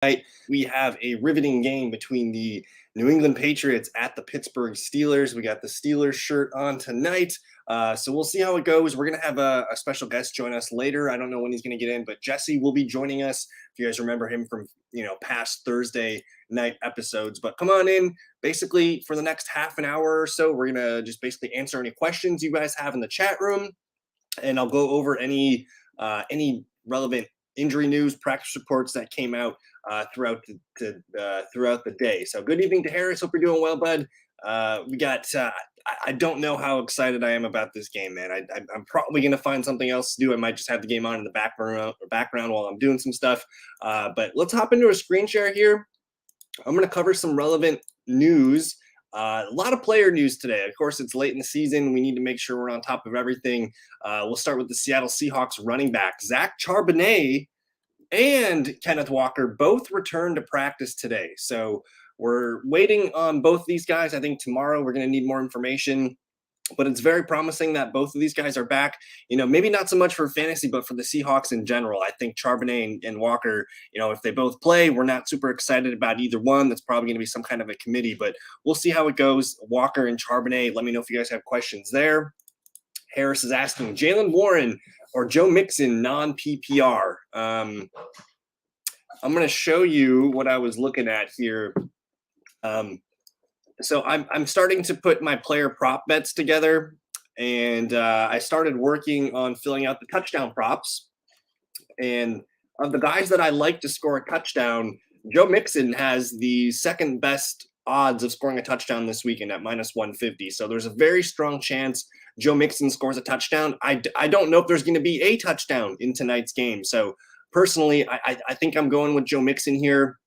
Tonight, we have a riveting game between the New England Patriots at the Pittsburgh Steelers. We got the Steelers shirt on tonight. So we'll see how it goes. We're going to have a special guest join us later. I don't know when he's going to get in, but Jesse will be joining us. If you guys remember him from, past Thursday night episodes. But come on in. Basically, for the next half an hour or so, we're going to just basically answer any questions you guys have in the chat room. And I'll go over any relevant injury news, practice reports that came out throughout the day. So good evening to Harris. Hope you're doing well, bud. We got. I don't know how excited I am about this game, man. I'm probably going to find something else to do. I might just have the game on in the background while I'm doing some stuff. But let's hop into a screen share here. I'm going to cover some relevant news. A lot of player news today. Of course, it's late in the season. We need to make sure we're on top of everything. We'll start with the Seattle Seahawks running back, Zach Charbonnet and Kenneth Walker both returned to practice today. So we're waiting on both these guys. I think tomorrow we're going to need more information. But it's very promising that both of these guys are back. Maybe not so much for fantasy, but for the Seahawks in general. I think Charbonnet and Walker, if they both play, we're not super excited about either one. That's probably going to be some kind of a committee, but we'll see how it goes. Walker and Charbonnet, let me know if you guys have questions there. Harris is asking, Jaylen Warren or Joe Mixon non-PPR? I'm going to show you what I was looking at here. So I'm starting to put my player prop bets together, and I started working on filling out the touchdown props. And of the guys that I like to score a touchdown, Joe Mixon has the second best odds of scoring a touchdown this weekend at minus 150. So there's a very strong chance Joe Mixon scores a touchdown. I don't know if there's going to be a touchdown in tonight's game. So personally, I think I'm going with Joe Mixon here.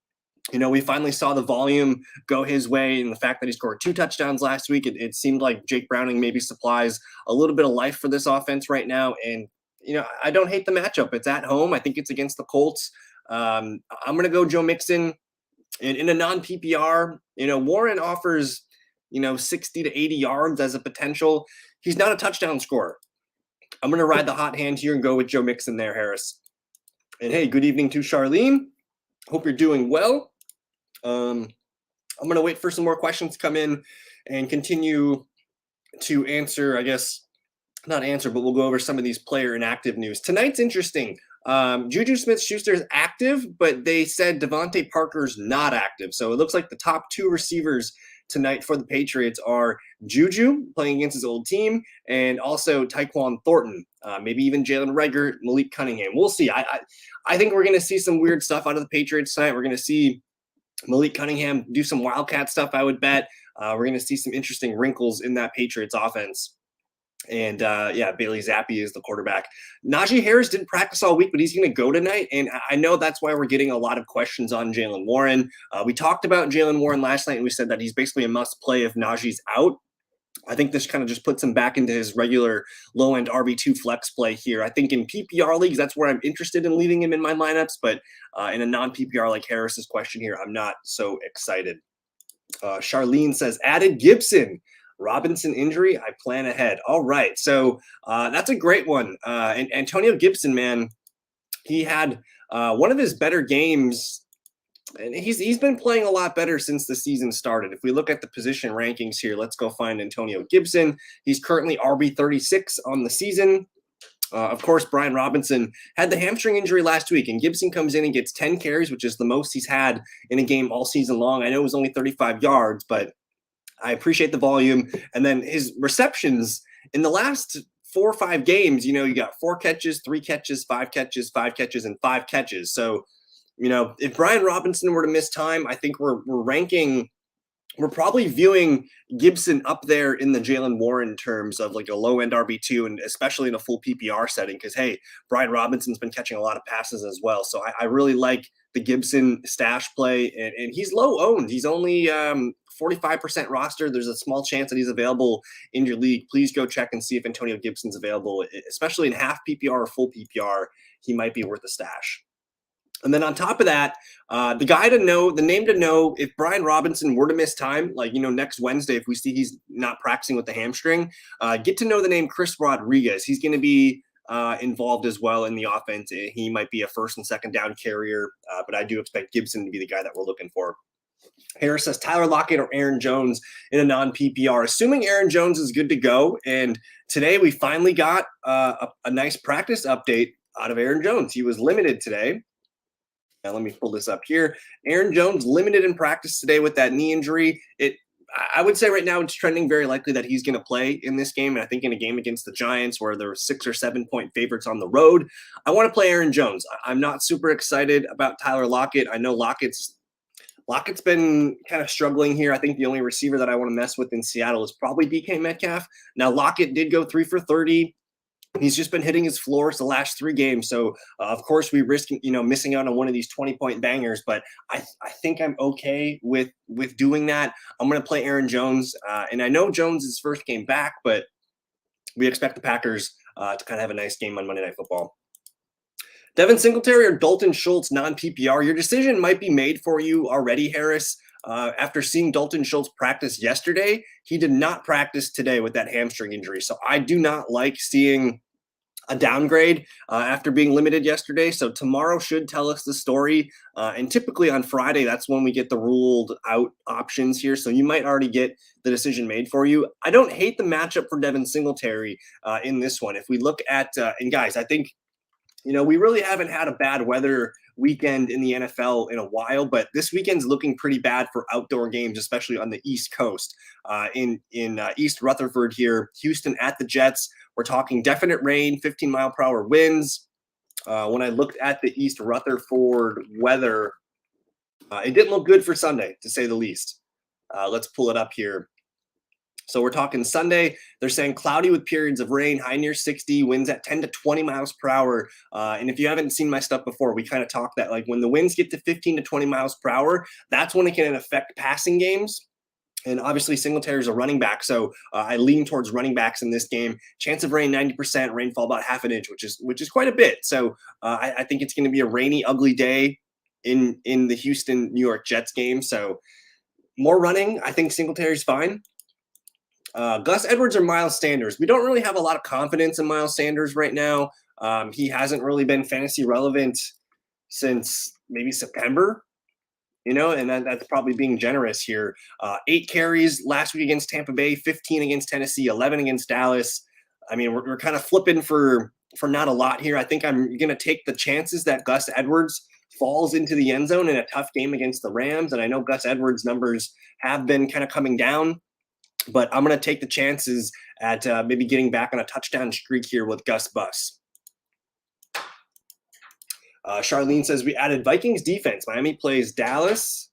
We finally saw the volume go his way, and the fact that he scored 2 touchdowns last week, it seemed like Jake Browning maybe supplies a little bit of life for this offense right now. And, I don't hate the matchup. It's at home. I think it's against the Colts. I'm going to go Joe Mixon in a non-PPR. Warren offers, 60 to 80 yards as a potential. He's not a touchdown scorer. I'm going to ride the hot hand here and go with Joe Mixon there, Harris. And hey, good evening to Charlene. Hope you're doing well. I'm going to wait for some more questions to come in and continue to answer, not answer, but we'll go over some of these player inactive news. Tonight's interesting. Juju Smith-Schuster is active, but they said Devontae Parker's not active. So it looks like the top 2 receivers tonight for the Patriots are Juju playing against his old team and also Tyquan Thornton, maybe even Jalen Reagor, Malik Cunningham. We'll see. I think we're going to see some weird stuff out of the Patriots tonight. We're going to see Malik Cunningham do some Wildcat stuff, I would bet. We're going to see some interesting wrinkles in that Patriots offense. And Bailey Zappi is the quarterback. Najee Harris didn't practice all week, but he's going to go tonight. And I know that's why we're getting a lot of questions on Jaylen Warren. We talked about Jaylen Warren last night, and we said that he's basically a must play if Najee's out. I think this kind of just puts him back into his regular low-end RB2 flex play here. I think in PPR leagues, that's where I'm interested in leaving him in my lineups. But in a non-PPR like Harris's question here, I'm not so excited. Charlene says, added Gibson. Robinson injury, I plan ahead. All right. So that's a great one. And Antonio Gibson, man, he had one of his better games. And he's been playing a lot better since the season started. If we look at the position rankings here, let's go find Antonio Gibson. He's currently RB36 on the season. Of course, Brian Robinson had the hamstring injury last week, and Gibson comes in and gets 10 carries, which is the most he's had in a game all season long. I know it was only 35 yards, but I appreciate the volume. And then his receptions in the last 4 or 5 games, you got 4 catches, 3 catches, 5 catches, 5 catches, and 5 catches. So, if Brian Robinson were to miss time, I think we're probably viewing Gibson up there in the Jaylen Warren terms of like a low-end RB2, and especially in a full PPR setting, because, hey, Brian Robinson's been catching a lot of passes as well. So I really like the Gibson stash play, and he's low-owned. He's only 45% roster. There's a small chance that he's available in your league. Please go check and see if Antonio Gibson's available, especially in half PPR or full PPR. He might be worth a stash. And then on top of that, the name to know, if Brian Robinson were to miss time, like, next Wednesday, if we see he's not practicing with the hamstring, get to know the name Chris Rodriguez. He's going to be involved as well in the offense. He might be a first and second down carrier, but I do expect Gibson to be the guy that we're looking for. Harris says Tyler Lockett or Aaron Jones in a non-PPR. Assuming Aaron Jones is good to go, and today we finally got a nice practice update out of Aaron Jones. He was limited today. Now let me pull this up here. Aaron Jones limited in practice today with that knee injury. I would say right now it's trending very likely that he's going to play in this game. And I think in a game against the Giants where there were 6 or 7 point favorites on the road, I want to play Aaron Jones. I'm not super excited about Tyler Lockett. I know Lockett's been kind of struggling here. I think the only receiver that I want to mess with in Seattle is probably DK Metcalf. Now Lockett did go 3 for 30. He's just been hitting his floors the last 3 games. So, of course, we risk, missing out on one of these 20-point bangers. But I think I'm okay with doing that. I'm going to play Aaron Jones. And I know Jones is first game back, but we expect the Packers to kind of have a nice game on Monday Night Football. Devin Singletary or Dalton Schultz, non-PPR. Your decision might be made for you already, Harris. After seeing Dalton Schultz practice yesterday, he did not practice today with that hamstring injury. So I do not like seeing a downgrade after being limited yesterday. So tomorrow should tell us the story. And typically on Friday, that's when we get the ruled out options here. So you might already get the decision made for you. I don't hate the matchup for Devin Singletary in this one. If we look at, and guys, I think, we really haven't had a bad weather weekend in the NFL in a while, but this weekend's looking pretty bad for outdoor games, especially on the East Coast. In East Rutherford here, Houston at the Jets, we're talking definite rain, 15-mile-per-hour winds. When I looked at the East Rutherford weather, it didn't look good for Sunday, to say the least. Let's pull it up here. So we're talking Sunday. They're saying cloudy with periods of rain, high near 60, winds at 10 to 20 miles per hour. And if you haven't seen my stuff before, we kind of talk that like when the winds get to 15 to 20 miles per hour, that's when it can affect passing games. And obviously Singletary is a running back. So I lean towards running backs in this game. Chance of rain, 90%, rainfall about half an inch, which is quite a bit. So I think it's going to be a rainy, ugly day in the Houston, New York Jets game. So more running. I think Singletary's fine. Gus Edwards or Miles Sanders. We don't really have a lot of confidence in Miles Sanders right now. He hasn't really been fantasy relevant since maybe September, and that's probably being generous here. 8 carries last week against Tampa Bay, 15 against Tennessee, 11 against Dallas. I mean, we're kind of flipping for not a lot here. I think I'm going to take the chances that Gus Edwards falls into the end zone in a tough game against the Rams. And I know Gus Edwards' numbers have been kind of coming down, but I'm going to take the chances at maybe getting back on a touchdown streak here with Gus Bus. Charlene says we added Vikings defense. Miami plays Dallas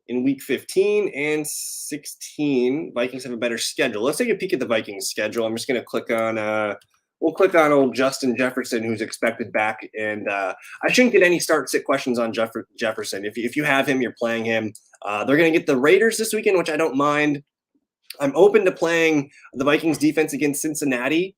in week 15 and 16. Vikings have a better schedule. Let's take a peek at the Vikings schedule. I'm just going to click on we'll click on old Justin Jefferson, who's expected back. And I shouldn't get any start-sit questions on Jefferson. If you have him, you're playing him. They're going to get the Raiders this weekend, which I don't mind. I'm open to playing the Vikings defense against Cincinnati.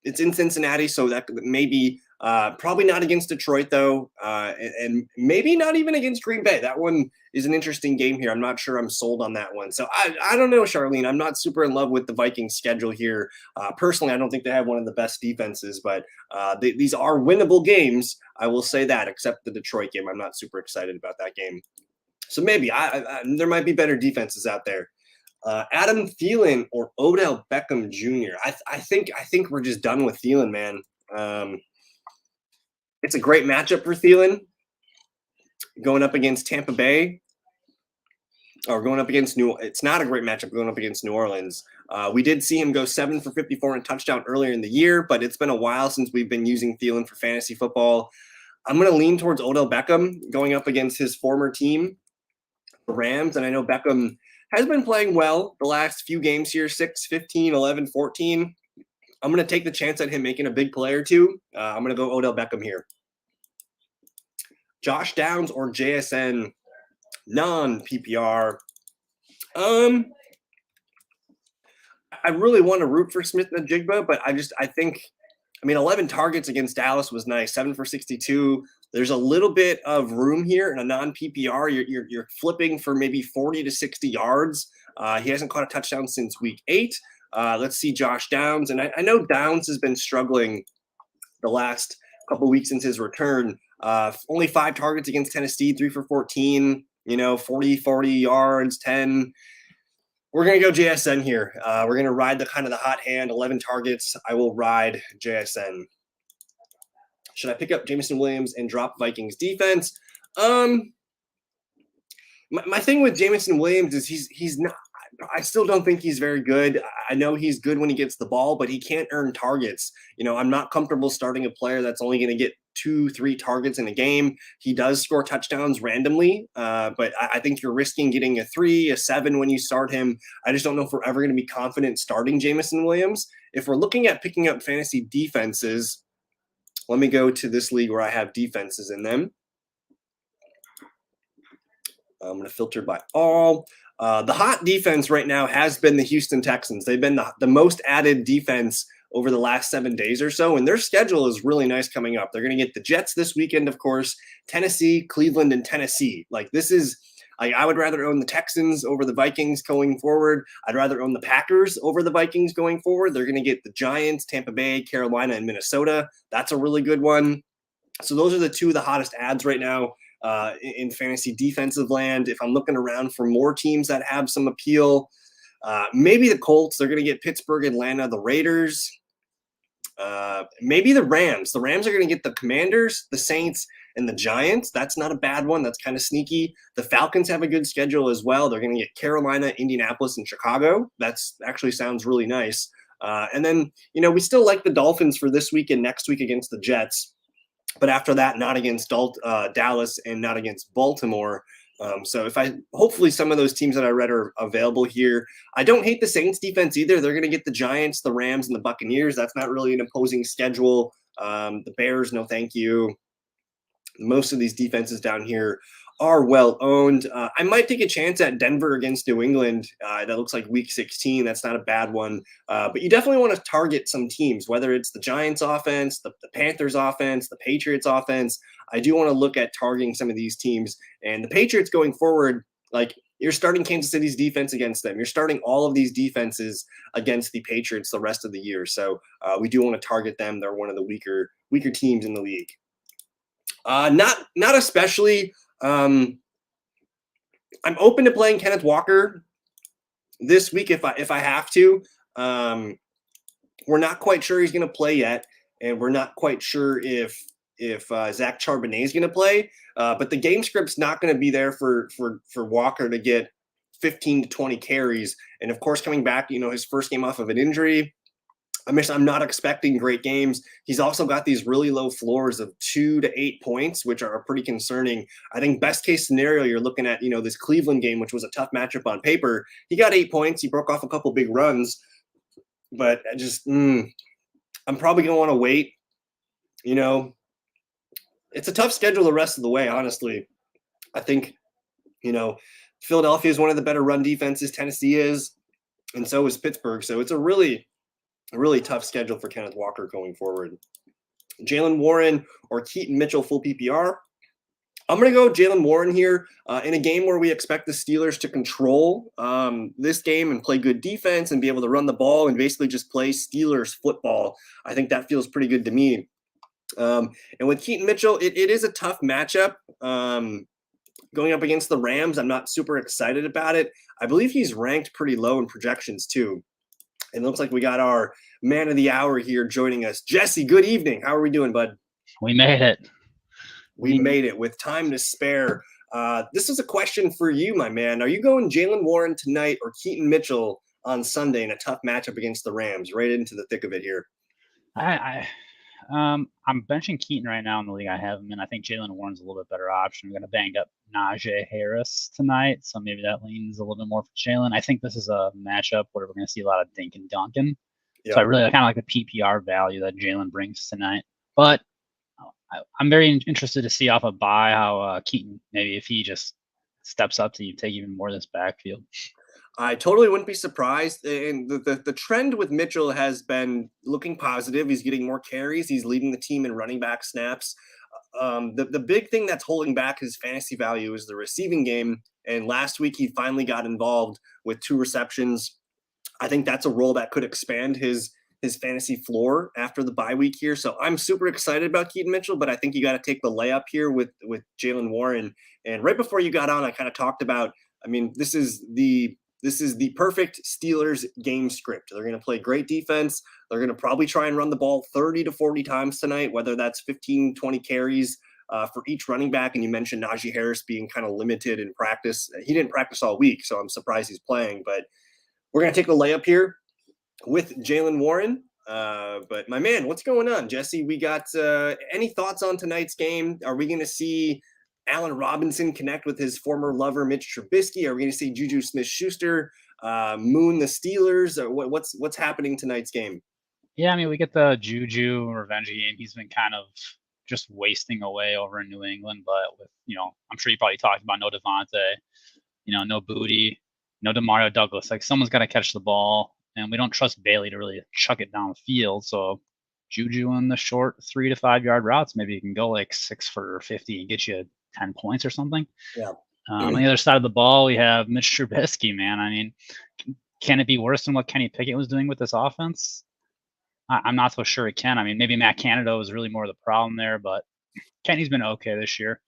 It's in Cincinnati, so that maybe probably not against Detroit, though, and maybe not even against Green Bay. That one is an interesting game here. I'm not sure I'm sold on that one. So I don't know, Charlene. I'm not super in love with the Vikings schedule here. Personally, I don't think they have one of the best defenses, but these are winnable games. I will say that, except the Detroit game. I'm not super excited about that game. So maybe there might be better defenses out there. Adam Thielen or Odell Beckham Jr. I think we're just done with Thielen, man. It's a great matchup for Thielen going up against Tampa Bay or going up against it's not a great matchup going up against New Orleans. We did see him go 7 for 54 and touchdown earlier in the year, but it's been a while since we've been using Thielen for fantasy football. I'm going to lean towards Odell Beckham going up against his former team, the Rams. And I know Beckham has been playing well the last few games here, 6, 15, 11, 14. I'm going to take the chance at him making a big play or two. I'm going to go Odell Beckham here. Josh Downs or JSN non-PPR. I really want to root for Smith-Njigba, but I think 11 targets against Dallas was nice, 7 for 62. There's a little bit of room here in a non-PPR. You're flipping for maybe 40 to 60 yards. He hasn't caught a touchdown since week 8. Let's see Josh Downs. And I know Downs has been struggling the last couple weeks since his return. Only 5 targets against Tennessee, 3 for 14, 40 yards, 10. We're going to go JSN here. We're going to ride the hot hand, 11 targets. I will ride JSN. Should I pick up Jameson Williams and drop Vikings defense? My thing with Jameson Williams is he's not. I still don't think he's very good. I know he's good when he gets the ball, but he can't earn targets. I'm not comfortable starting a player that's only going to get 2-3 targets in a game. He does score touchdowns randomly, but I think you're risking getting a 3, a 7 when you start him. I just don't know if we're ever going to be confident starting Jameson Williams. If we're looking at picking up fantasy defenses, let me go to this league where I have defenses in them. I'm going to filter by all. The hot defense right now has been the Houston Texans. They've been the most added defense over the last 7 days or so, and their schedule is really nice coming up. They're going to get the Jets this weekend, of course, Tennessee, Cleveland, and Tennessee. I would rather own the Texans over the Vikings going forward. I'd rather own the Packers over the Vikings going forward. They're going to get the Giants, Tampa Bay, Carolina, and Minnesota. That's a really good one. So those are the 2 of the hottest ads right now in fantasy defensive land. If I'm looking around for more teams that have some appeal, maybe the Colts. They're going to get Pittsburgh, Atlanta, the Raiders. Maybe the Rams. The Rams are going to get the Commanders, the Saints, and the Giants. That's not a bad one. That's kind of sneaky. The Falcons have a good schedule as well. They're going to get Carolina, Indianapolis, and Chicago. That's actually sounds really nice. And then, we still like the Dolphins for this week and next week against the Jets. But after that, not against Dallas and not against Baltimore. So hopefully some of those teams that I read are available here. I don't hate the Saints defense either. They're going to get the Giants, the Rams, and the Buccaneers. That's not really an opposing schedule. The Bears, no thank you. Most of these defenses down here are well owned. I might take a chance at Denver against New England. That looks like week 16. That's not a bad one. But you definitely want to target some teams, whether it's the Giants offense, the Panthers offense, the Patriots offense. I do want to look at targeting some of these teams. And the Patriots going forward, you're starting Kansas City's defense against them. You're starting all of these defenses against the Patriots the rest of the year. So we do want to target them. They're one of the weaker teams in the league. Not especially. I'm open to playing Kenneth Walker this week if I have to. We're not quite sure he's going to play yet, and we're not quite sure if Zach Charbonnet is going to play. But the game script's not going to be there for Walker to get 15 to 20 carries. And of course, coming back, his first game off of an injury. I'm not expecting great games. He's also got these really low floors of 2 to 8 points, which are pretty concerning. I think best case scenario, you're looking at, this Cleveland game, which was a tough matchup on paper. He got 8 points. He broke off a couple big runs, but I'm probably going to want to wait. It's a tough schedule the rest of the way, honestly. I think, Philadelphia is one of the better run defenses. Tennessee is, and so is Pittsburgh. So it's a really tough schedule for Kenneth Walker going forward. Jaylen Warren or Keaton Mitchell full PPR. I'm going to go Jaylen Warren here in a game where we expect the Steelers to control this game and play good defense and be able to run the ball and basically just play Steelers football. I think that feels pretty good to me. And with Keaton Mitchell, it is a tough matchup. Going up against the Rams, I'm not super excited about it. I believe he's ranked pretty low in projections too. And it looks like we got our man of the hour here joining us. Jesse, good evening. How are we doing, bud? We made it. We made it with time to spare. This is a question for you, my man. Are you going Jaylen Warren tonight or Keaton Mitchell on Sunday in a tough matchup against the Rams? Right into the thick of it here. I'm benching Keaton right now in the league I have him in. I think Jaylen Warren's a little bit better option. I'm going to bang up Najee Harris tonight, so maybe that leans a little bit more for Jaylen. I think this is a matchup where we're going to see a lot of Dink and Duncan. Yep. So I really kind of like the PPR value that Jaylen brings tonight. But I'm very interested to see off a bye how Keaton, maybe if he just steps up to take even more of this backfield. I totally wouldn't be surprised. And the trend with Mitchell has been looking positive. He's getting more carries. He's leading the team in running back snaps. The big thing that's holding back his fantasy value is the receiving game. And last week, he finally got involved with 2 receptions. I think that's a role that could expand his his fantasy floor after the bye week here. So I'm super excited about Keaton Mitchell, but I think you got to take the layup here with Jaylen Warren. And right before you got on, I kind of talked about. I mean, this is the perfect Steelers game script. They're going to play great defense. They're going to probably try and run the ball 30 to 40 times tonight, whether that's 15, 20 carries for each running back. And you mentioned Najee Harris being kind of limited in practice. He didn't practice all week, so I'm surprised he's playing. But we're going to take the layup here with Jaylen Warren. But my man, what's going on, Jesse? We got any thoughts on tonight's game? Are we going to see Allen Robinson connect with his former lover, Mitch Trubisky? Are we going to see Juju Smith-Schuster moon the Steelers? Or what's happening tonight's game? Yeah, I mean, we get the Juju revenge game. He's been kind of just wasting away over in New England, but with, I'm sure you probably talked about no Devontae, no Booty, no Demario Douglas. Like, someone's got to catch the ball, and we don't trust Bailey to really chuck it down the field. So Juju in the short 3 to 5 yard routes, maybe you can go like 6 for 50 and get you 10 points or something. Yeah. On the other side of the ball, we have Mitch Trubisky, man. I mean, can it be worse than what Kenny Pickett was doing with this offense? I'm not so sure it can. I mean, maybe Matt Canada was really more of the problem there, but Kenny's been okay this year.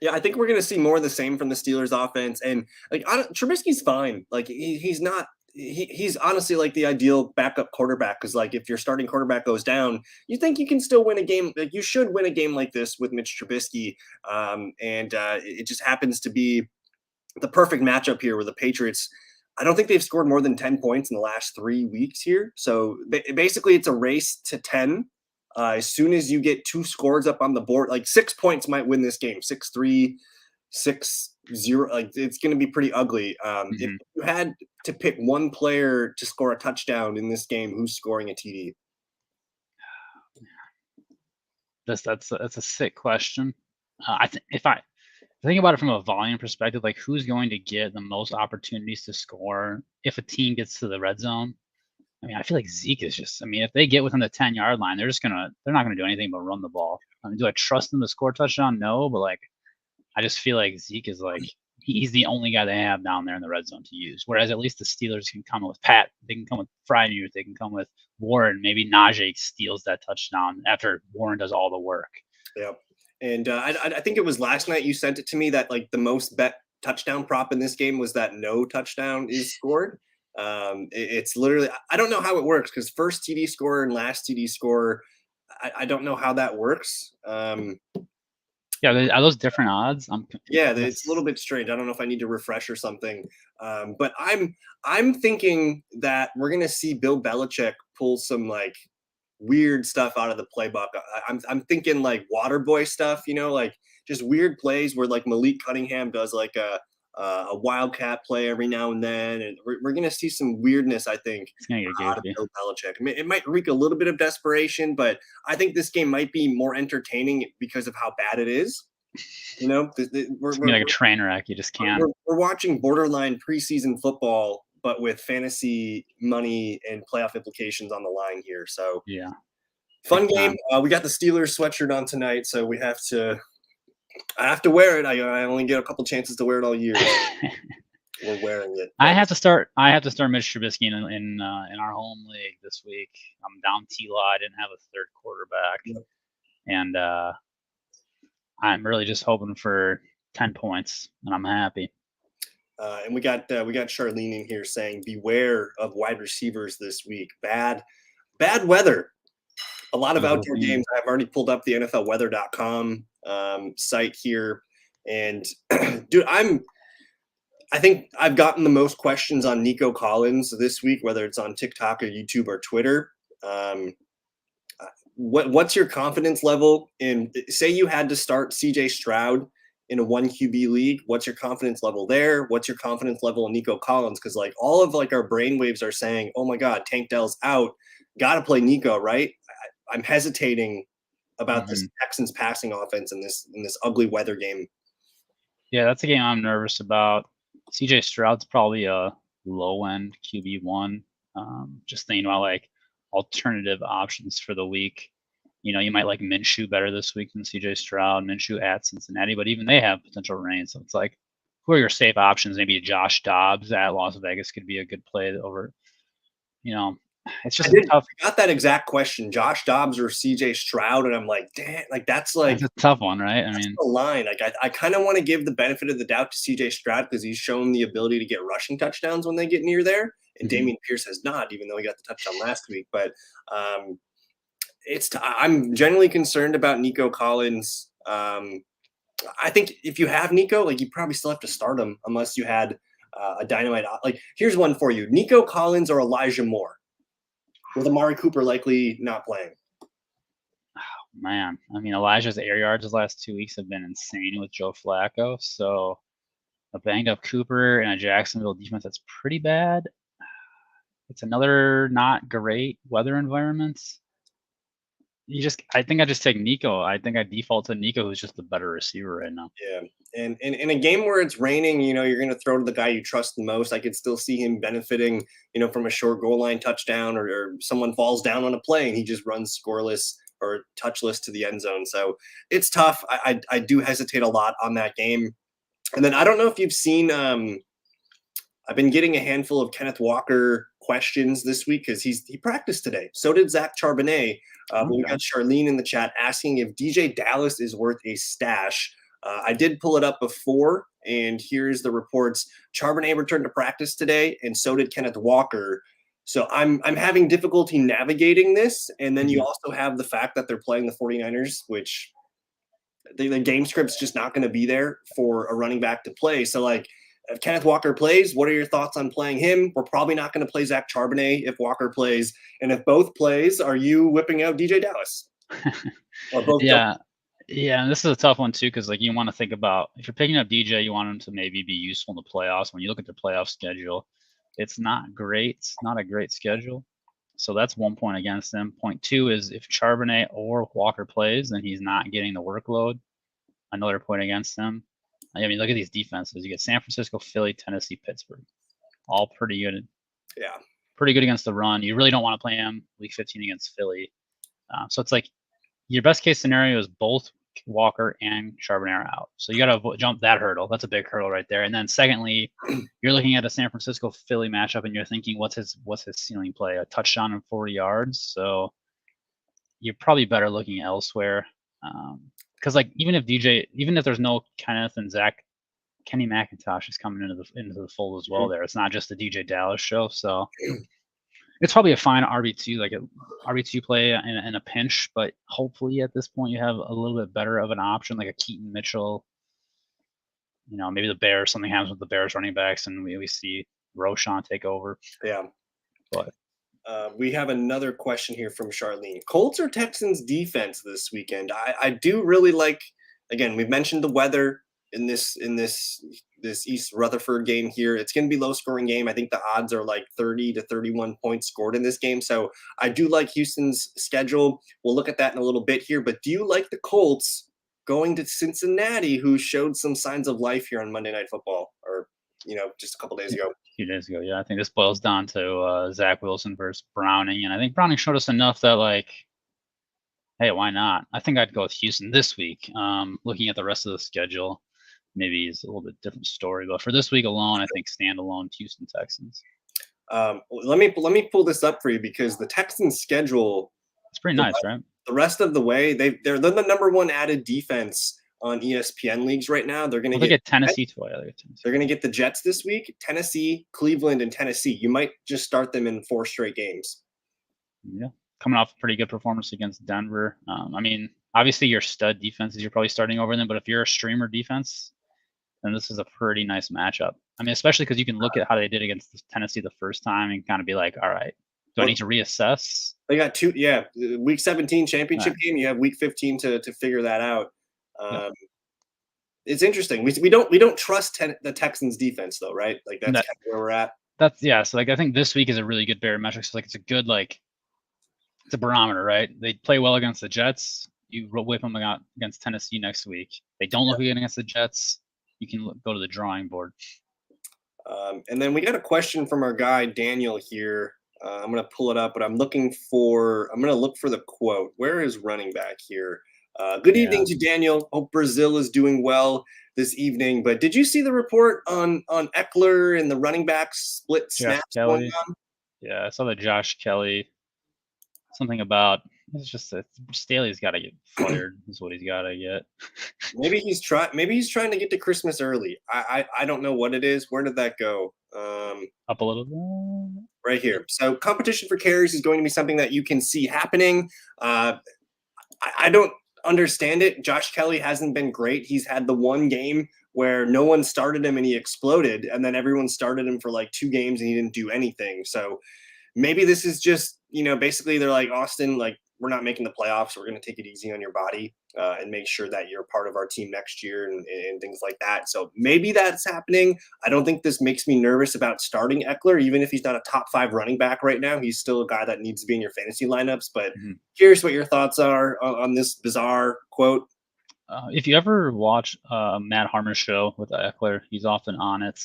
Yeah, I think we're going to see more of the same from the Steelers offense. And like Trubisky's fine. Like he's not. He's honestly like the ideal backup quarterback, because like if your starting quarterback goes down, you think you can still win a game. Like you should win a game like this with Mitch Trubisky. It just happens to be the perfect matchup here with the Patriots. I don't think they've scored more than 10 points in the last 3 weeks here. So basically it's a race to 10. As soon as you get 2 scores up on the board, like 6 points might win this game, 6-3, 6-0. Like it's going to be pretty ugly. If you had to pick one player to score a touchdown in this game, who's scoring a TD? That's a sick question. If I think about it from a volume perspective, like who's going to get the most opportunities to score if a team gets to the red zone? I mean, I feel like Zeke is just. I mean, if they get within the 10-yard line, they're not gonna do anything but run the ball. I mean, do I trust them to score a touchdown? No, but like, I just feel like Zeke is like he's the only guy they have down there in the red zone to use. Whereas at least the Steelers can come with Pat, they can come with Freiermuth, they can come with Warren. Maybe Najee steals that touchdown after Warren does all the work. Yep. And I think it was last night you sent it to me that like the most bet touchdown prop in this game was that no touchdown is scored. It's literally, I don't know how it works, because first TD scorer and last TD scorer, I don't know how that works. Yeah, are those different odds? Yeah, it's a little bit strange. I don't know if I need to refresh or something. But I'm thinking that we're gonna see Bill Belichick pull some like weird stuff out of the playbook. I'm thinking like water boy stuff, like just weird plays where like Malik Cunningham does like a wildcat play every now and then, and we're gonna see some weirdness. I think it's gonna get out of Bill Belichick. I mean, it might reek a little bit of desperation, but I think this game might be more entertaining because of how bad it is. We're like a train wreck. You just can't. We're watching borderline preseason football, but with fantasy money and playoff implications on the line here. So yeah, fun game. We got the Steelers sweatshirt on tonight, so I have to wear it. I only get a couple chances to wear it all year. We're wearing it. I have to start Mitch Trubisky in our home league this week. I'm down T-Law. I didn't have a third quarterback, and I'm really just hoping for 10 points, and I'm happy. And we got Charlene in here saying, beware of wide receivers this week. Bad weather. A lot of outdoor games. I've already pulled up the NFLweather.com site here, and dude, I think I've gotten the most questions on Nico Collins this week, whether it's on TikTok or YouTube or Twitter. What's your confidence level in, say you had to start CJ Stroud in a 1 QB league? What's your confidence level there? What's your confidence level in Nico Collins? Because like all of like our brainwaves are saying, oh my God, Tank Dell's out. Got to play Nico, right? I'm hesitating about this Texans passing offense in this ugly weather game. Yeah, that's a game I'm nervous about. CJ Stroud's probably a low end QB1. Just thinking about like alternative options for the week. You might like Minshew better this week than CJ Stroud. Minshew at Cincinnati, but even they have potential rain. So it's like, who are your safe options? Maybe Josh Dobbs at Las Vegas could be a good play over. it's I just did. tough. I got that exact question, Josh Dobbs or CJ Stroud, and I'm like, damn, like that's That's a tough one, right? I mean, the line. Like I kind of want to give the benefit of the doubt to CJ Stroud because he's shown the ability to get rushing touchdowns when they get near there, and mhm. Damian Pierce has not, even though he got the touchdown last week. But I'm generally concerned about Nico Collins. I think if you have Nico, like you probably still have to start him unless you had a dynamite. Like here's one for you: Nico Collins or Elijah Moore, with Amari Cooper likely not playing. Man, I mean, Elijah's air yards his last 2 weeks have been insane with Joe Flacco. So a banged up Cooper and a Jacksonville defense that's pretty bad. It's another not great weather environment. I think I just take Nico. I think I default to Nico, who's just the better receiver right now. Yeah, and in a game where it's raining, you're going to throw to the guy you trust the most. I could still see him benefiting, from a short goal line touchdown, or someone falls down on a play and he just runs scoreless or touchless to the end zone. So it's tough. I do hesitate a lot on that game. And then I don't know if you've seen. I've been getting a handful of Kenneth Walker questions this week because he practiced today. So did Zach Charbonnet. But we got Charlene in the chat asking if DJ Dallas is worth a stash. I did pull it up before, and here's the reports. Charbonnet returned to practice today, and so did Kenneth Walker. So I'm having difficulty navigating this. And then you also have the fact that they're playing the 49ers, which the game script's just not going to be there for a running back to play. So like, if Kenneth Walker plays, what are your thoughts on playing him? We're probably not going to play Zach Charbonnet if Walker plays. And if both plays, are you whipping out DJ Dallas? Or both? Yeah. Yeah, and this is a tough one too, because like you want to think about if you're picking up DJ, you want him to maybe be useful in the playoffs. When you look at the playoff schedule, it's not great. It's not a great schedule. So that's 1 point against him. Point two is if Charbonnet or Walker plays, then he's not getting the workload. Another point against him. I mean, look at these defenses. You get San Francisco, Philly, Tennessee, Pittsburgh. All pretty good. Yeah. Pretty good against the run. You really don't want to play him week 15 against Philly. So it's like your best case scenario is both Walker and Charbonnet are out. So you got to jump that hurdle. That's a big hurdle right there. And then secondly, you're looking at a San Francisco Philly matchup and you're thinking, what's his ceiling play? A touchdown and 40 yards. So you're probably better looking elsewhere. Because like even if there's no Kenneth and Zach, Kenny McIntosh is coming into the fold as well. There, it's not just the DJ Dallas show. So it's probably a fine RB2, like a RB2 play in a pinch. But hopefully at this point you have a little bit better of an option, like a Keaton Mitchell. Maybe the Bears. Something happens with the Bears running backs, and we see Roschon take over. Yeah, but. We have another question here from Charlene. Colts or Texans defense this weekend? I do really like. Again, we've mentioned the weather in this East Rutherford game here. It's going to be low scoring game. I think the odds are like 30 to 31 points scored in this game. So I do like Houston's schedule. We'll look at that in a little bit here. But do you like the Colts going to Cincinnati, who showed some signs of life here on Monday Night Football, or just a couple days ago? A few days ago, yeah. I think this boils down to Zach Wilson versus Browning, and I think Browning showed us enough that like, hey, why not? I think I'd go with Houston this week. Looking at the rest of the schedule, maybe it's a little bit different story, but for this week alone, I think standalone Houston Texans. Let me pull this up for you because the Texans' schedule, it's pretty nice, right? The rest of the way, they're the number one added defense on ESPN leagues right now. They're going to get Tennessee They're going to get the Jets this week, Tennessee, Cleveland, and Tennessee. You might just start them in 4 straight games. Yeah, coming off a pretty good performance against Denver. I mean, obviously your stud defenses you're probably starting over them, but if you're a streamer defense, then this is a pretty nice matchup. I mean, especially because you can look at how they did against Tennessee the first time and kind of be like, all right, do I need to reassess? They got week 17 championship game. You have week 15 to figure that out. It's interesting. We don't trust the Texans defense though, right? Like that's kind of where we're at. So like I think this week is a really good barometric. So like it's a good it's a barometer, right? They play well against the Jets. You whip them out against Tennessee next week. They don't look good against the Jets. You can go to the drawing board. And then we got a question from our guy Daniel here. I'm going to pull it up, but I'm going to look for the quote. Where is running back here? Good evening to Daniel. Hope Brazil is doing well this evening. But did you see the report on Eckler and the running back split snaps going on? Yeah, I saw that Josh Kelly, something about it's just that Staley's got to get fired. Is what he's got to get. Maybe he's trying. Maybe he's trying to get to Christmas early. I don't know what it is. Where did that go? Up a little bit. Right here. So competition for carries is going to be something that you can see happening. I don't understand it. Josh Kelly hasn't been great. He's had the one game where no one started him and he exploded, and then everyone started him for like 2 games and he didn't do anything. So maybe this is just, basically they're like, Austin, like, we're not making the playoffs. We're going to take it easy on your body and make sure that you're part of our team next year and things like that. So maybe that's happening. I don't think this makes me nervous about starting Eckler, even if he's not a top 5 running back right now. He's still a guy that needs to be in your fantasy lineups. But curious what your thoughts are on this bizarre quote. If you ever watch Matt Harmon's show with Eckler, he's often on it.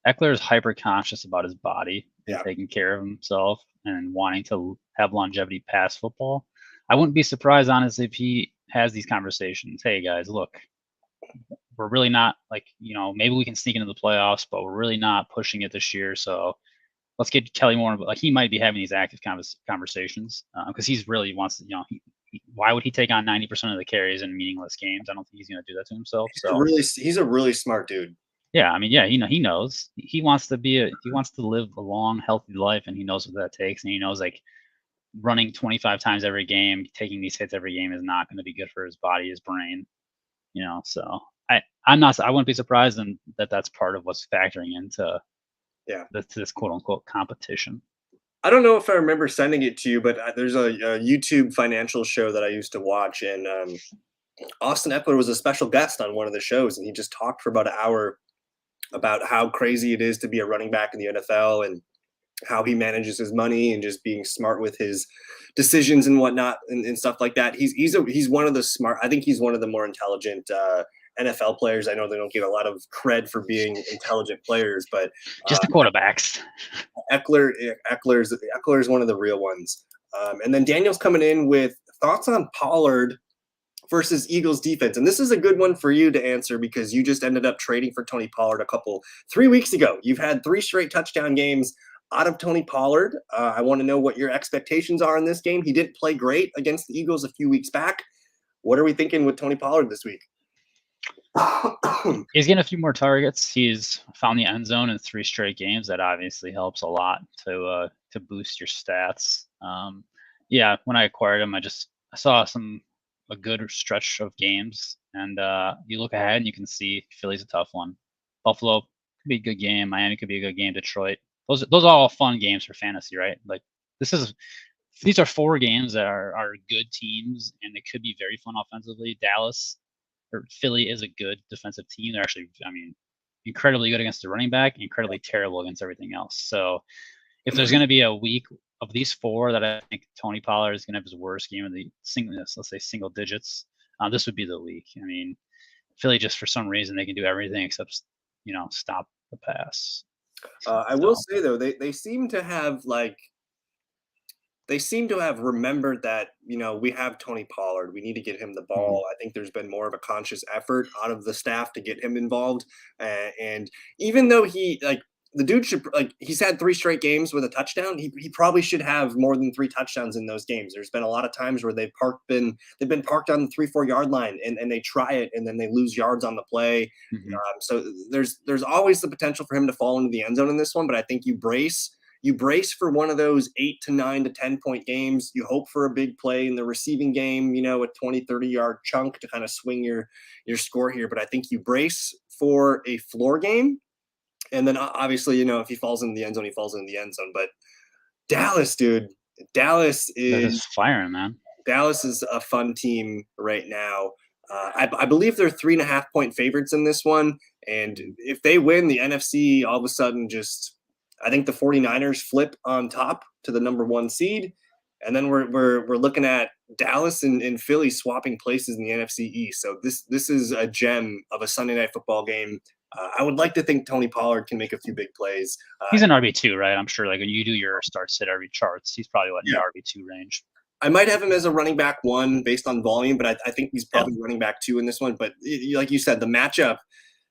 Eckler is hyper conscious about his body, taking care of himself, and wanting to have longevity past football. I wouldn't be surprised, honestly, if he has these conversations. Hey, guys, look, we're really not maybe we can sneak into the playoffs, but we're really not pushing it this year. So let's get Kelly more. Like, he might be having these active conversations because he's really wants to. Why would he take on 90% of the carries in meaningless games? I don't think he's going to do that to himself. He's a really smart dude. Yeah, I mean, yeah, he knows he wants to live a long, healthy life, and he knows what that takes, and he knows like running 25 times every game, taking these hits every game is not going to be good for his body, his brain, So I wouldn't be surprised that that's part of what's factoring into this quote unquote competition. I don't know if I remember sending it to you, but there's a YouTube financial show that I used to watch, and Austin Eckler was a special guest on one of the shows, and he just talked for about an hour about how crazy it is to be a running back in the NFL and how he manages his money and just being smart with his decisions and whatnot and stuff like that. He's one of the smart. I think he's one of the more intelligent NFL players. I know they don't get a lot of cred for being intelligent players, but just the quarterbacks. Eckler's one of the real ones. And then Daniel's coming in with thoughts on Pollard versus Eagles defense. And this is a good one for you to answer because you just ended up trading for Tony Pollard 3 weeks ago. You've had 3 straight touchdown games out of Tony Pollard. I want to know what your expectations are in this game. He didn't play great against the Eagles a few weeks back. What are we thinking with Tony Pollard this week? He's getting a few more targets. He's found the end zone in 3 straight games. That obviously helps a lot to boost your stats. When I acquired him, I saw a good stretch of games, and you look ahead and you can see Philly's a tough one. Buffalo could be a good game. Miami could be a good game. Detroit. Those are all fun games for fantasy, right? Like these are 4 games that are good teams, and they could be very fun offensively. Philly is a good defensive team. They're actually, incredibly good against the running back, incredibly terrible against everything else. So if there's going to be a week of these 4 that I think Tony Pollard is going to have his worst game of the single digits, this would be the week. I mean, Philly, just for some reason, they can do everything except, stop the pass. I will say, though, they seem to have remembered that, we have Tony Pollard. We need to get him the ball. I think there's been more of a conscious effort out of the staff to get him involved. And even though the dude should, he's had 3 straight games with a touchdown, he probably should have more than 3 touchdowns in those games. There's been a lot of times where they've been parked on the 3-4 yard line and they try it and then they lose yards on the play. So there's always the potential for him to fall into the end zone in this one, but I think you brace for one of those 8 to 9 to 10 point games. You hope for a big play in the receiving game, a 20, 30 yard chunk to kind of swing your score here. But I think you brace for a floor game. And then obviously, if he falls in the end zone, he falls in the end zone. But Dallas, dude, Dallas is firing, man. Dallas is a fun team right now. I believe they're 3.5 point favorites in this one. And if they win, the NFC all of a sudden I think the 49ers flip on top to the number 1 seed. And then we're looking at Dallas and Philly swapping places in the NFC East. So this is a gem of a Sunday night football game. I would like to think Tony Pollard can make a few big plays. He's an RB2, right? I'm sure when you do your start sit RB charts, he's probably in the RB2 range. I might have him as a running back 1 based on volume, but I think he's probably running back 2 in this one. But like you said, the matchup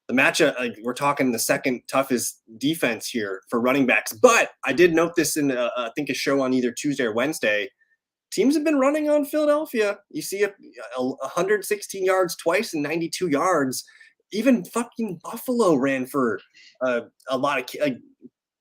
the matchup, like we're talking the second toughest defense here for running backs. But I did note this in I think a show on either Tuesday or Wednesday. Teams have been running on Philadelphia. You see 116 yards twice and 92 yards. Even fucking Buffalo ran for a lot of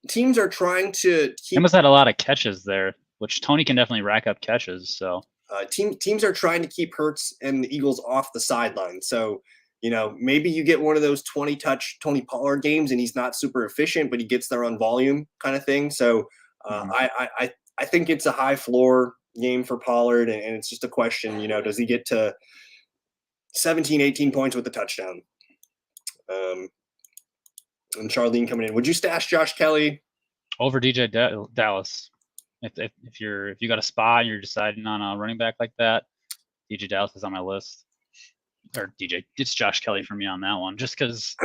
teams are trying to keep. He must had a lot of catches there, which Tony can definitely rack up catches. So teams are trying to keep Hurts and the Eagles off the sideline. So maybe you get one of those 20-touch Tony Pollard games, and he's not super efficient, but he gets there on volume kind of thing. So I think it's a high floor game for Pollard, and it's just a question, does he get to 17, 18 points with the touchdown? And Charlene coming in. Would you stash Josh Kelly over DJ Dallas? If you got a spot and you're deciding on a running back like that, DJ Dallas is on my list. Or it's Josh Kelly for me on that one, just because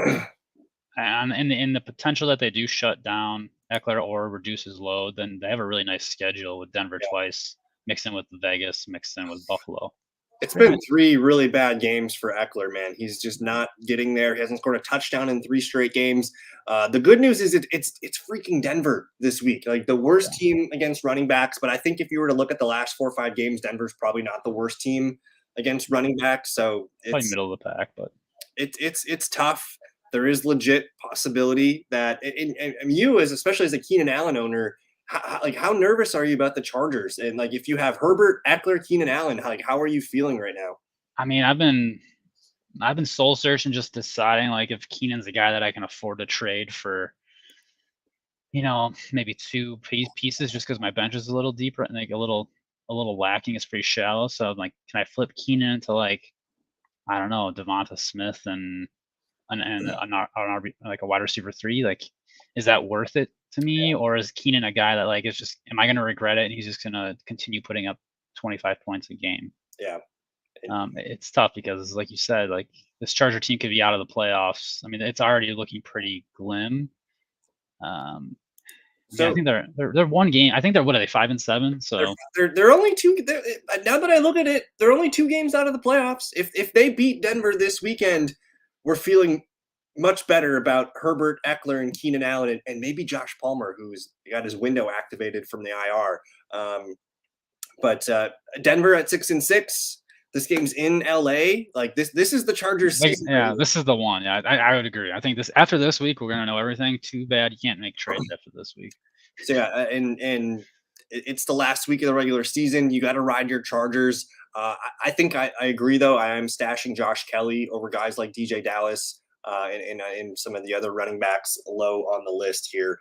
in the potential that they do shut down Eckler or reduce his load, then they have a really nice schedule with Denver twice, mixed in with Vegas, mixed in with Buffalo. It's been 3 really bad games for Eckler, man. He's just not getting there. He hasn't scored a touchdown in 3 straight games. The good news is it's freaking Denver this week, like the worst team against running backs. But I think if you were to look at the last 4 or 5 games, Denver's probably not the worst team against running backs. So it's probably middle of the pack, but it's tough. There is legit possibility that, and you especially as a Keenan Allen owner, how nervous are you about the Chargers? And like, if you have Herbert, Eckler, Keenan Allen, how are you feeling right now? I mean, I've been soul searching, just deciding like if Keenan's a guy that I can afford to trade for, maybe 2 pieces, just because my bench is a little deeper and like a little lacking. It's pretty shallow. So I'm like, can I flip Keenan to like, I don't know, Devonta Smith and like a wide receiver 3? Like, is that worth it to me, or is Keenan a guy that like is just, am I going to regret it and he's just going to continue putting up 25 points a game? Yeah. It's tough because, like you said, like this Charger team could be out of the playoffs. I mean, it's already looking pretty glim. So I think they're 1 game. I think they're, what are they, 5-7? So they're only 2. Now that I look at it, they're only 2 games out of the playoffs. If they beat Denver this weekend, we're feeling much better about Herbert, Eckler, and Keenan Allen, and maybe Josh Palmer, who's got his window activated from the IR. But Denver at 6-6. This game's in LA. Like this is the Chargers season. Yeah, this is the one. Yeah, I would agree. I think after this week, we're gonna know everything. Too bad you can't make trades after this week. So yeah, and it's the last week of the regular season. You got to ride your Chargers. I think I agree, though. I am stashing Josh Kelly over guys like DJ Dallas and some of the other running backs low on the list here.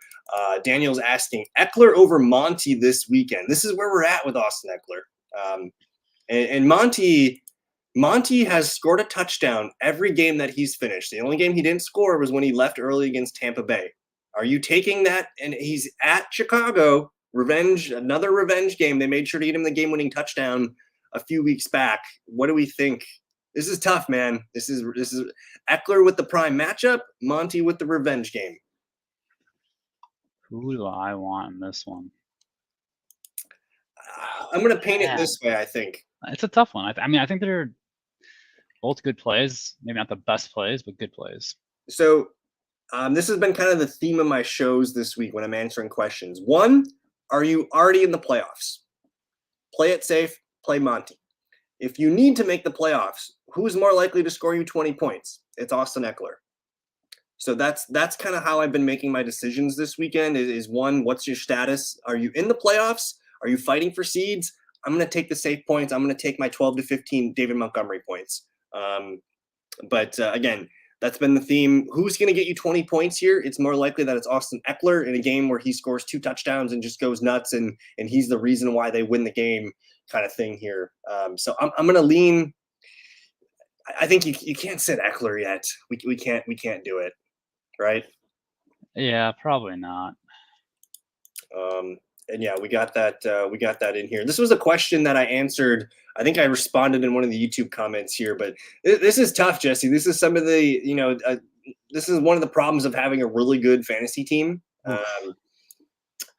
Daniel's asking Eckler over Monty this weekend. This is where we're at with Austin Eckler. And Monty has scored a touchdown every game that he's finished. The only game he didn't score was when he left early against Tampa Bay. Are you taking that? And he's at Chicago. Another revenge game. They made sure to get him the game-winning touchdown a few weeks back. What do we think? This is tough, man. This is Eckler with the prime matchup, Monty with the revenge game. Who do I want in this one? I'm going to paint it this way, I think. It's a tough one. I mean, I think they're both good plays. Maybe not the best plays, but good plays. So this has been kind of the theme of my shows this week when I'm answering questions. 1, are you already in the playoffs? Play it safe. Play Monty. If you need to make the playoffs, who's more likely to score you 20 points? It's Austin Eckler. So that's kind of how I've been making my decisions this weekend is 1, what's your status? Are you in the playoffs? Are you fighting for seeds? I'm going to take the safe points. I'm going to take my 12 to 15 David Montgomery points. But again, that's been the theme. Who's going to get you 20 points here? It's more likely that it's Austin Eckler in a game where he scores 2 touchdowns and just goes nuts, and he's the reason why they win the game kind of thing here. So I'm going to lean. I think you can't sit Eckler yet. We can't do it, right? Yeah, probably not. And yeah, we got that in here. This was a question that I answered. I think I responded in one of the YouTube comments here, but this is tough, Jesse. This is some of the, this is one of the problems of having a really good fantasy team.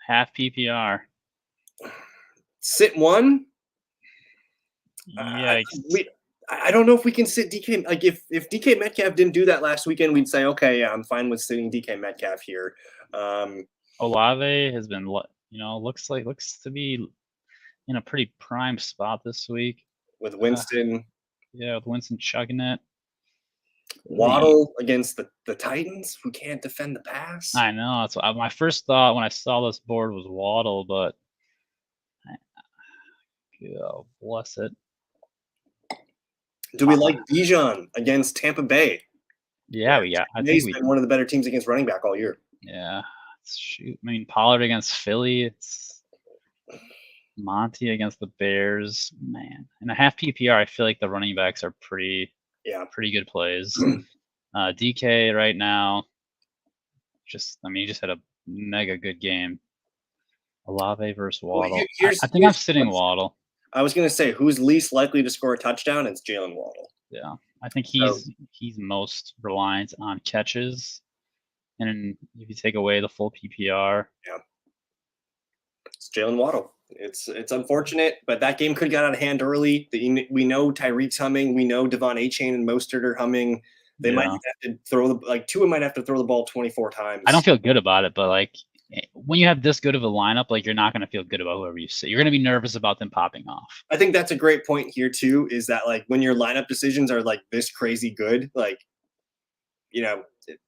Half PPR. Sit 1. Yikes. I don't know if we can sit DK. Like if DK Metcalf didn't do that last weekend, we'd say, okay, yeah, I'm fine with sitting DK Metcalf here. Olave has been, looks to be in a pretty prime spot this week. With Winston. Yeah, with Winston chugging it. Waddle against the Titans, who can't defend the pass. I know. That's what, my first thought when I saw this board was Waddle, but oh, bless it. Do we like Bijan against Tampa Bay? Yeah, we got. I think he's been one of the better teams against running back all year. Yeah, shoot. I mean, Pollard against Philly. It's Monty against the Bears. Man, in a half PPR, I feel like the running backs are pretty good plays. DK right now, he just had a mega good game. Olave versus Waddle. Well, I think I'm sitting Waddle. I was going to say, who's least likely to score a touchdown? It's Jalen Waddle. Yeah, I think he's most reliant on catches, and if you take away the full PPR, it's Jalen Waddle. It's unfortunate, but that game could have got out of hand early. We know Tyreek's humming. We know Devon Achane and Mostert are humming. They might have to throw Tua might have to throw the ball 24 times. I don't feel good about it, but like when you have this good of a lineup, like you're not going to feel good about whoever you sit. You're going to be nervous about them popping off. I think that's a great point here too. Is that like when your lineup decisions are like this crazy good, like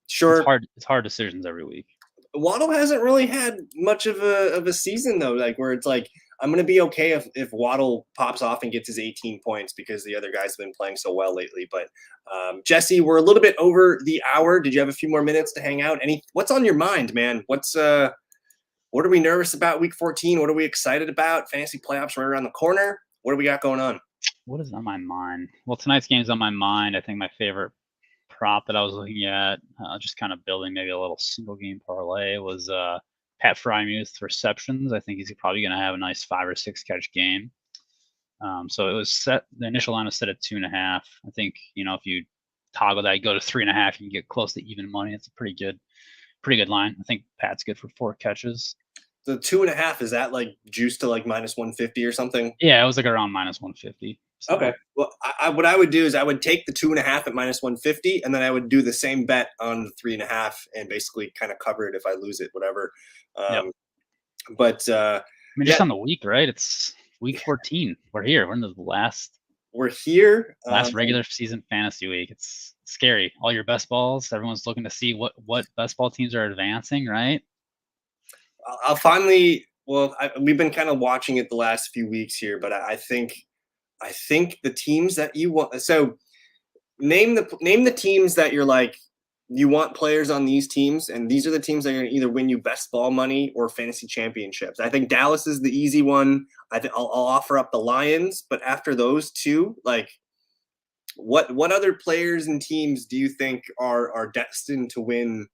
sure, it's hard decisions every week. Waddle hasn't really had much of a season though, like where it's like I'm gonna be okay if Waddle pops off and gets his 18 points because the other guys have been playing so well lately. But Jesse, we're a little bit over the hour. Did you have a few more minutes to hang out? What's on your mind, man? What are we nervous about week 14? What are we excited about? Fantasy playoffs right around the corner. What do we got going on? What is on my mind? Well, tonight's game's on my mind. I think my favorite prop that I was looking at, just kind of building maybe a little single game parlay, was Pat Frymuth receptions. I think he's probably going to have a nice 5 or 6 catch game. So it was set. The initial line was set at 2.5. I think if you toggle that, you go to 3.5, you can get close to even money. It's a pretty good line. I think Pat's good for 4 catches. The 2.5, is that like juiced to like -150 or something? Yeah, it was like around -150. So. Okay. Well, what I would do is I would take the 2.5 at -150, and then I would do the same bet on the 3.5 and basically kind of cover it if I lose it, whatever. But I mean, just on the week, right? It's week 14. We're here. We're in the last. We're here. Last regular season fantasy week. It's scary. All your best balls. Everyone's looking to see what best ball teams are advancing, right? I'll finally. Well, we've been kind of watching it the last few weeks here, but I think the teams that you want. So name the teams that you're like you want players on these teams, and these are the teams that are going to either win you best ball money or fantasy championships. I think Dallas is the easy one. I'll offer up the Lions, but after those two, like what other players and teams do you think are destined to win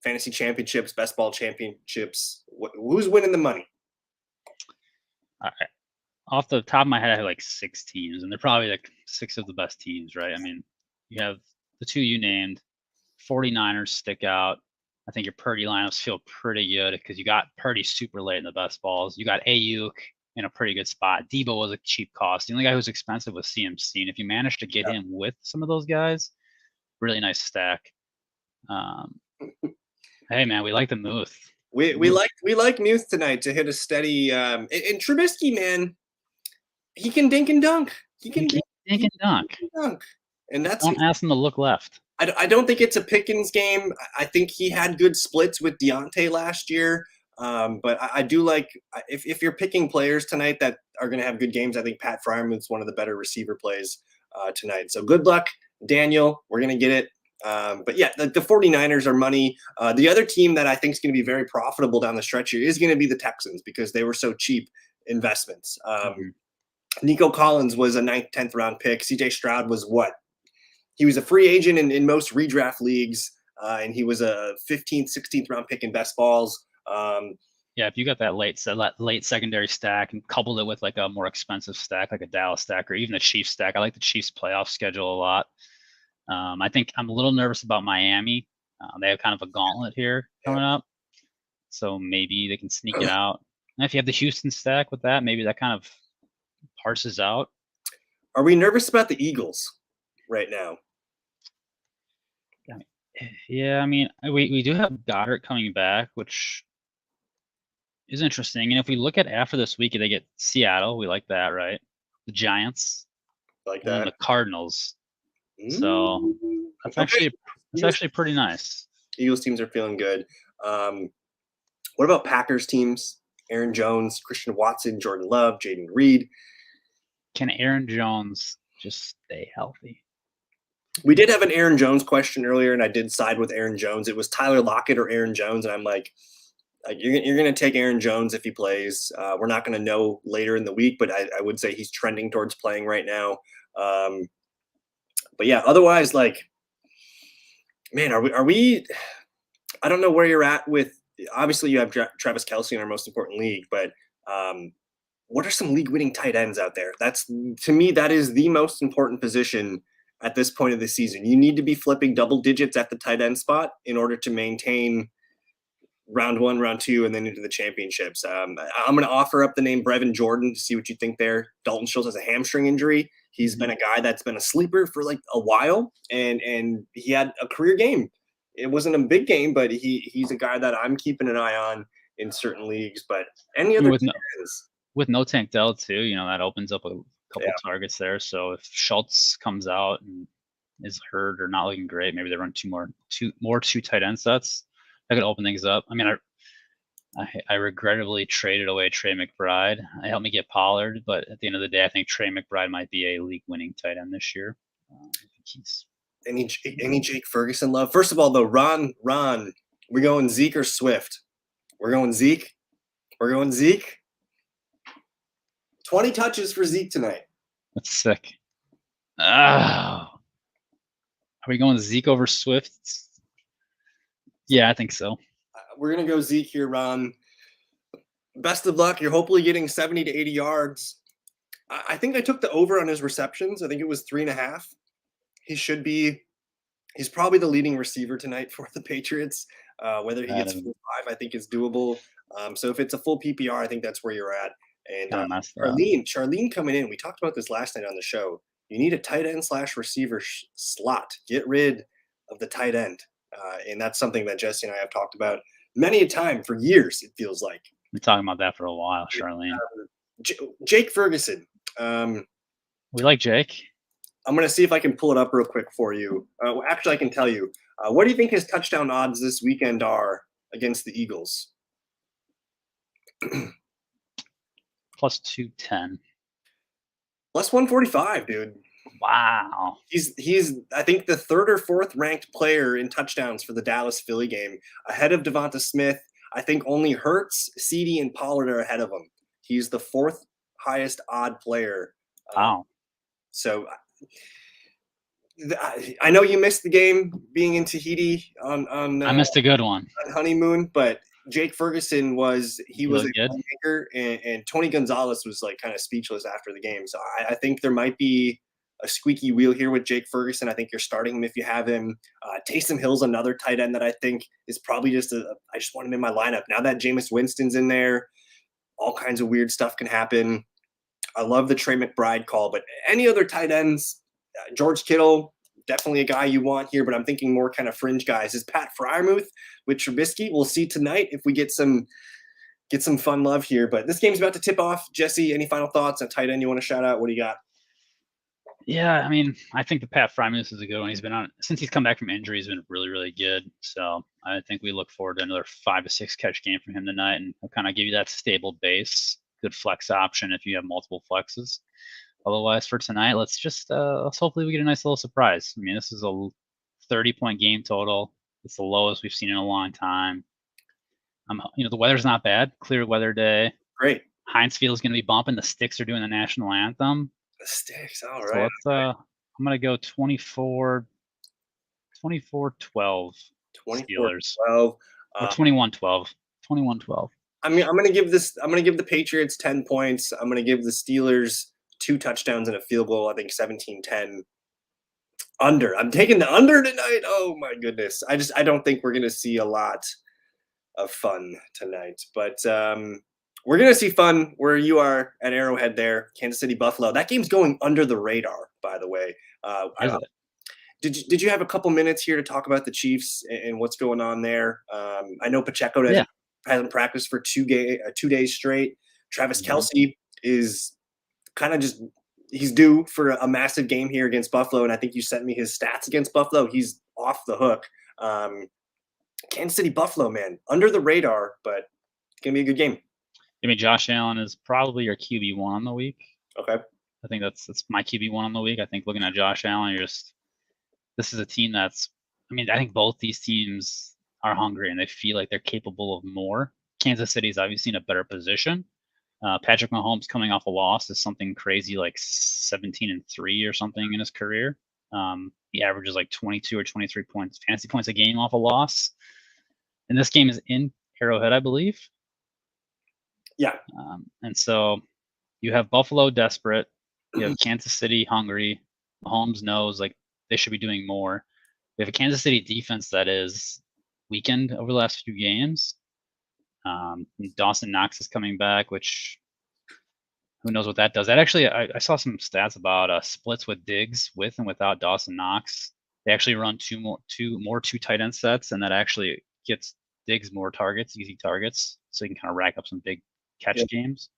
fantasy championships, best ball championships? Who's winning the money? All right. Off the top of my head, I have like 6 teams, and they're probably like 6 of the best teams, right? I mean, you have the 2 you named. 49ers stick out. I think your Purdy lineups feel pretty good because you got Purdy super late in the best balls. You got Ayuk in a pretty good spot. Debo was a cheap cost. The only guy who's expensive was CMC, and if you manage to get him with some of those guys, really nice stack. Hey man, we like the Muth. We like Muth tonight to hit a steady. And Trubisky, man, he can dink and dunk. He can dink and dunk. And that's don't ask him to look left. I don't think it's a Pickens game. I think he had good splits with Deontay last year. But I do like if you're picking players tonight that are going to have good games, I think Pat Fryermuth's one of the better receiver plays tonight. So good luck, Daniel. We're going to get it. But yeah, the 49ers are money. The other team that I think is going to be very profitable down the stretch here is going to be the Texans because they were so cheap investments. Nico Collins was a 9th, 10th round pick. CJ Stroud was what? He was a free agent in most redraft leagues, and he was a 15th, 16th round pick in best balls. Yeah, if you got that late secondary stack and coupled it with like a more expensive stack, like a Dallas stack or even a Chiefs stack, I like the Chiefs playoff schedule a lot. I think I'm a little nervous about Miami. They have kind of a gauntlet here coming up, so maybe they can sneak it out. And if you have the Houston stack with that, maybe that kind of parses out. Are we nervous about the Eagles right now? Yeah, I mean, we do have Goddard coming back, which is interesting. And if we look at after this week, they get Seattle. We like that, right? The Giants Like and then that? the Cardinals. So that's actually pretty nice. Eagles teams are feeling good. What about Packers teams? Aaron Jones, Christian Watson, Jordan Love, Jaden Reed. Can Aaron Jones just stay healthy? We did have an Aaron Jones question earlier, and I did side with Aaron Jones. It was Tyler Lockett or Aaron Jones, and I'm like you're going to take Aaron Jones if he plays. We're not going to know later in the week, but I would say he's trending towards playing right now. But yeah, otherwise, like, man, are we? I don't know where you're at with. Obviously, you have Travis Kelce in our most important league, but what are some league-winning tight ends out there? That's, to me, that is the most important position at this point of the season. You need to be flipping double digits at the tight end spot in order to maintain round 1, round 2, and then into the championships. I'm going to offer up the name Brevin Jordan to see what you think there. Dalton Schultz has a hamstring injury. He's been a guy that's been a sleeper for like a while, and he had a career game. It wasn't a big game, but he's a guy that I'm keeping an eye on in certain leagues. But any other with no Tank Dell too, that opens up a couple targets there. So if Schultz comes out and is hurt or not looking great, maybe they run two tight end sets. That could open things up. I mean, I regrettably traded away Trey McBride. It helped me get Pollard, but at the end of the day, I think Trey McBride might be a league-winning tight end this year. I think he's any Jake Ferguson love. First of all, though, Ron, we're going Zeke or Swift. We're going Zeke. 20 touches for Zeke tonight. That's sick. Oh. Are we going Zeke over Swift? Yeah, I think so. We're going to go Zeke here, Ron. Best of luck. You're hopefully getting 70 to 80 yards. I think I took the over on his receptions. I think it was 3.5. He's probably the leading receiver tonight for the Patriots. Whether he gets 4 or 5, I think is doable. So if it's a full PPR, I think that's where you're at. And Charlene coming in. We talked about this last night on the show. You need a tight end / receiver slot. Get rid of the tight end. And that's something that Jesse and I have talked about many a time for years, it feels like. We've been talking about that for a while, Charlene. Jake Ferguson. We like Jake. I'm going to see if I can pull it up real quick for you. Actually, I can tell you. What do you think his touchdown odds this weekend are against the Eagles? Plus 210. Plus 145, dude. Wow. He's I think the 3rd or 4th ranked player in touchdowns for the Dallas Philly game, ahead of Devonta Smith. I think only Hurts, CeeDee, and Pollard are ahead of him. He's the 4th highest odd player. Wow. So I know you missed the game being in Tahiti on I missed a good one on honeymoon, but Jake Ferguson was a playmaker, and Tony Gonzalez was like kind of speechless after the game. So I think there might be a squeaky wheel here with Jake Ferguson. I think you're starting him if you have him. Taysom Hill's another tight end that I think is probably I just want him in my lineup. Now that Jameis Winston's in there, all kinds of weird stuff can happen. I love the Trey McBride call, but any other tight ends, George Kittle, definitely a guy you want here, but I'm thinking more kind of fringe guys. Is Pat Freiermuth with Trubisky? We'll see tonight if we get some fun love here. But this game's about to tip off. Jesse, any final thoughts on tight end you want to shout out? What do you got? Yeah, I mean, I think the Pat Freiermuth is a good one. He's been on since he's come back from injury. He's been really, really good. So I think we look forward to another 5 to 6 catch game from him tonight, and he'll kind of give you that stable base, good flex option if you have multiple flexes. Otherwise, for tonight, let's hopefully we get a nice little surprise. I mean, this is a 30-point game total. It's the lowest we've seen in a long time. The weather's not bad. Clear weather day. Great. Heinz Field is going to be bumping. The Sticks are doing the national anthem. The Sticks, all right. So I'm going to go 24-12 Steelers. 24-12. Or 21-12. 21-12. I mean, I'm going to give the Patriots 10 points. I'm going to give the Steelers 2 touchdowns and a field goal. I think 17-10. Under. I'm taking the under tonight. Oh my goodness. I don't think we're going to see a lot of fun tonight. But We're gonna see fun where you are at Arrowhead there, Kansas City Buffalo. That game's going under the radar, by the way. Is it? Did you have a couple minutes here to talk about the Chiefs and what's going on there? I know Pacheco Yeah. hasn't practiced for 2 days straight. Travis Mhm. Kelsey is kind of just he's due for a massive game here against Buffalo, and I think you sent me his stats against Buffalo. He's off the hook. Kansas City Buffalo, man, under the radar, but it's gonna be a good game. I mean, Josh Allen is probably your QB1 on the week. Okay. I think that's my QB1 on the week. I think looking at Josh Allen, this is a team that's. I mean, I think both these teams are hungry and they feel like they're capable of more. Kansas City's obviously in a better position. Patrick Mahomes coming off a loss is something crazy like 17-3 or something in his career. He averages like 22 or 23 points, fantasy points a game off a loss. And this game is in Arrowhead, I believe. Yeah. And so you have Buffalo desperate. You have Kansas City hungry. Mahomes knows like they should be doing more. We have a Kansas City defense that is weakened over the last few games. Dawson Knox is coming back, which who knows what that does. That actually, I saw some stats about splits with Diggs with and without Dawson Knox. They actually run two tight end sets, and that actually gets Diggs more targets, easy targets, so you can kind of rack up some big catch games.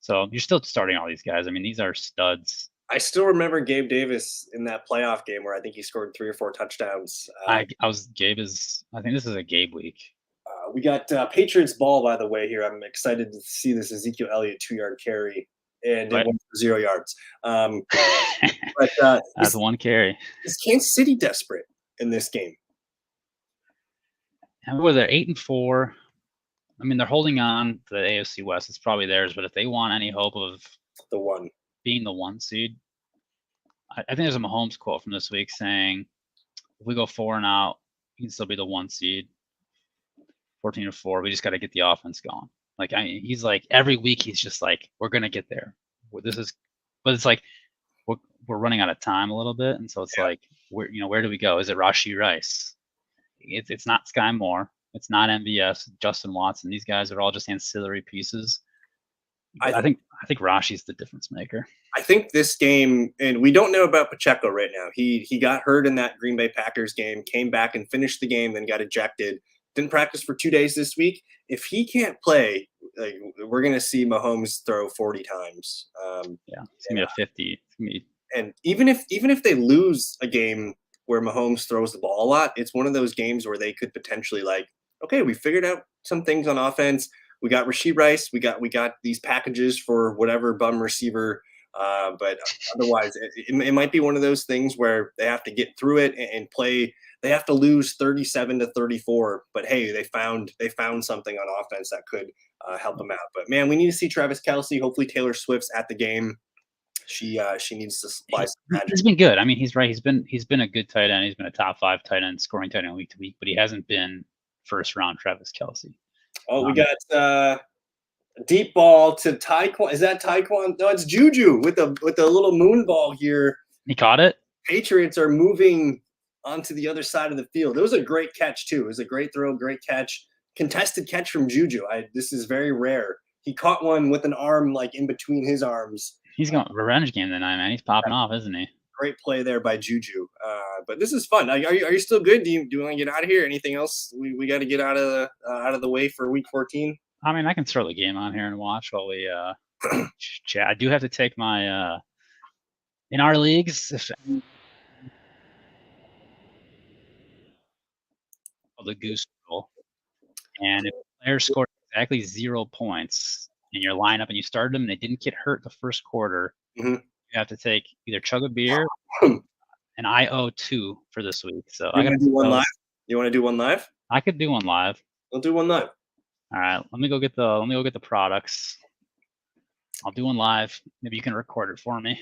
So you're still starting all these guys. I mean, these are studs. I still remember Gabe Davis in that playoff game where I think he scored 3 or 4 touchdowns. I think this is a Gabe week. We got Patriots ball, by the way, here. I'm excited to see this Ezekiel Elliott 2-yard carry, and it went for 0 yards. But that's one carry. Is Kansas City desperate in this game? And whether they're 8-4, I mean, they're holding on to the AFC West. It's probably theirs, but if they want any hope of being the 1 seed, I think there's a Mahomes quote from this week saying, "If we go 4 and out, we can still be the 1 seed. 14-4. We just got to get the offense going." Like he's like every week he's just like, "We're gonna get there." But it's like we're running out of time a little bit, and so it's like where do we go? Is it Rashee Rice? It's not Sky Moore. It's not MVS, Justin Watson. These guys are all just ancillary pieces. I think Rashi's the difference maker. I think this game, and we don't know about Pacheco right now. He got hurt in that Green Bay Packers game, came back and finished the game, then got ejected. Didn't practice for 2 days this week. If he can't play, like, we're going to see Mahomes throw 40 times. It's going to be a 50. And even if they lose a game where Mahomes throws the ball a lot, it's one of those games where they could potentially like, okay, we figured out some things on offense. We got Rashee Rice. We got these packages for whatever bum receiver. But otherwise, it might be one of those things where they have to get through it and play. They have to lose 37-34. But hey, they found something on offense that could help them out. But man, we need to see Travis Kelsey. Hopefully, Taylor Swift's at the game. She needs to supply some magic. He's been good. I mean, he's right. He's been a good tight end. He's been a top 5 tight end, scoring tight end week to week. But he hasn't been first round Travis Kelsey. Oh, we got deep ball to Tyquan. Is that Tyquan? No, it's Juju with a little moon ball here. He caught it. Patriots are moving onto the other side of the field. It was a great catch too. It was a great throw, great catch, contested catch from Juju. This is very rare. He caught one with an arm like in between his arms. He's going revenge game tonight, man. He's popping off, isn't he? Great play there by Juju. But this is fun. Are you still good? Do you want to get out of here? Anything else we got to get out of the way for week 14? I mean, I can throw the game on here and watch while we chat. I do have to take my in our leagues. The goose roll, and if a player scored exactly 0 points in your lineup and you started them and they didn't get hurt the first quarter, you have to take either chug a beer, and I owe 2 for this week. So I gotta do one live. You want to do one live? I could do one live. We'll do one live. All right, let me go get the products. I'll do one live. Maybe you can record it for me.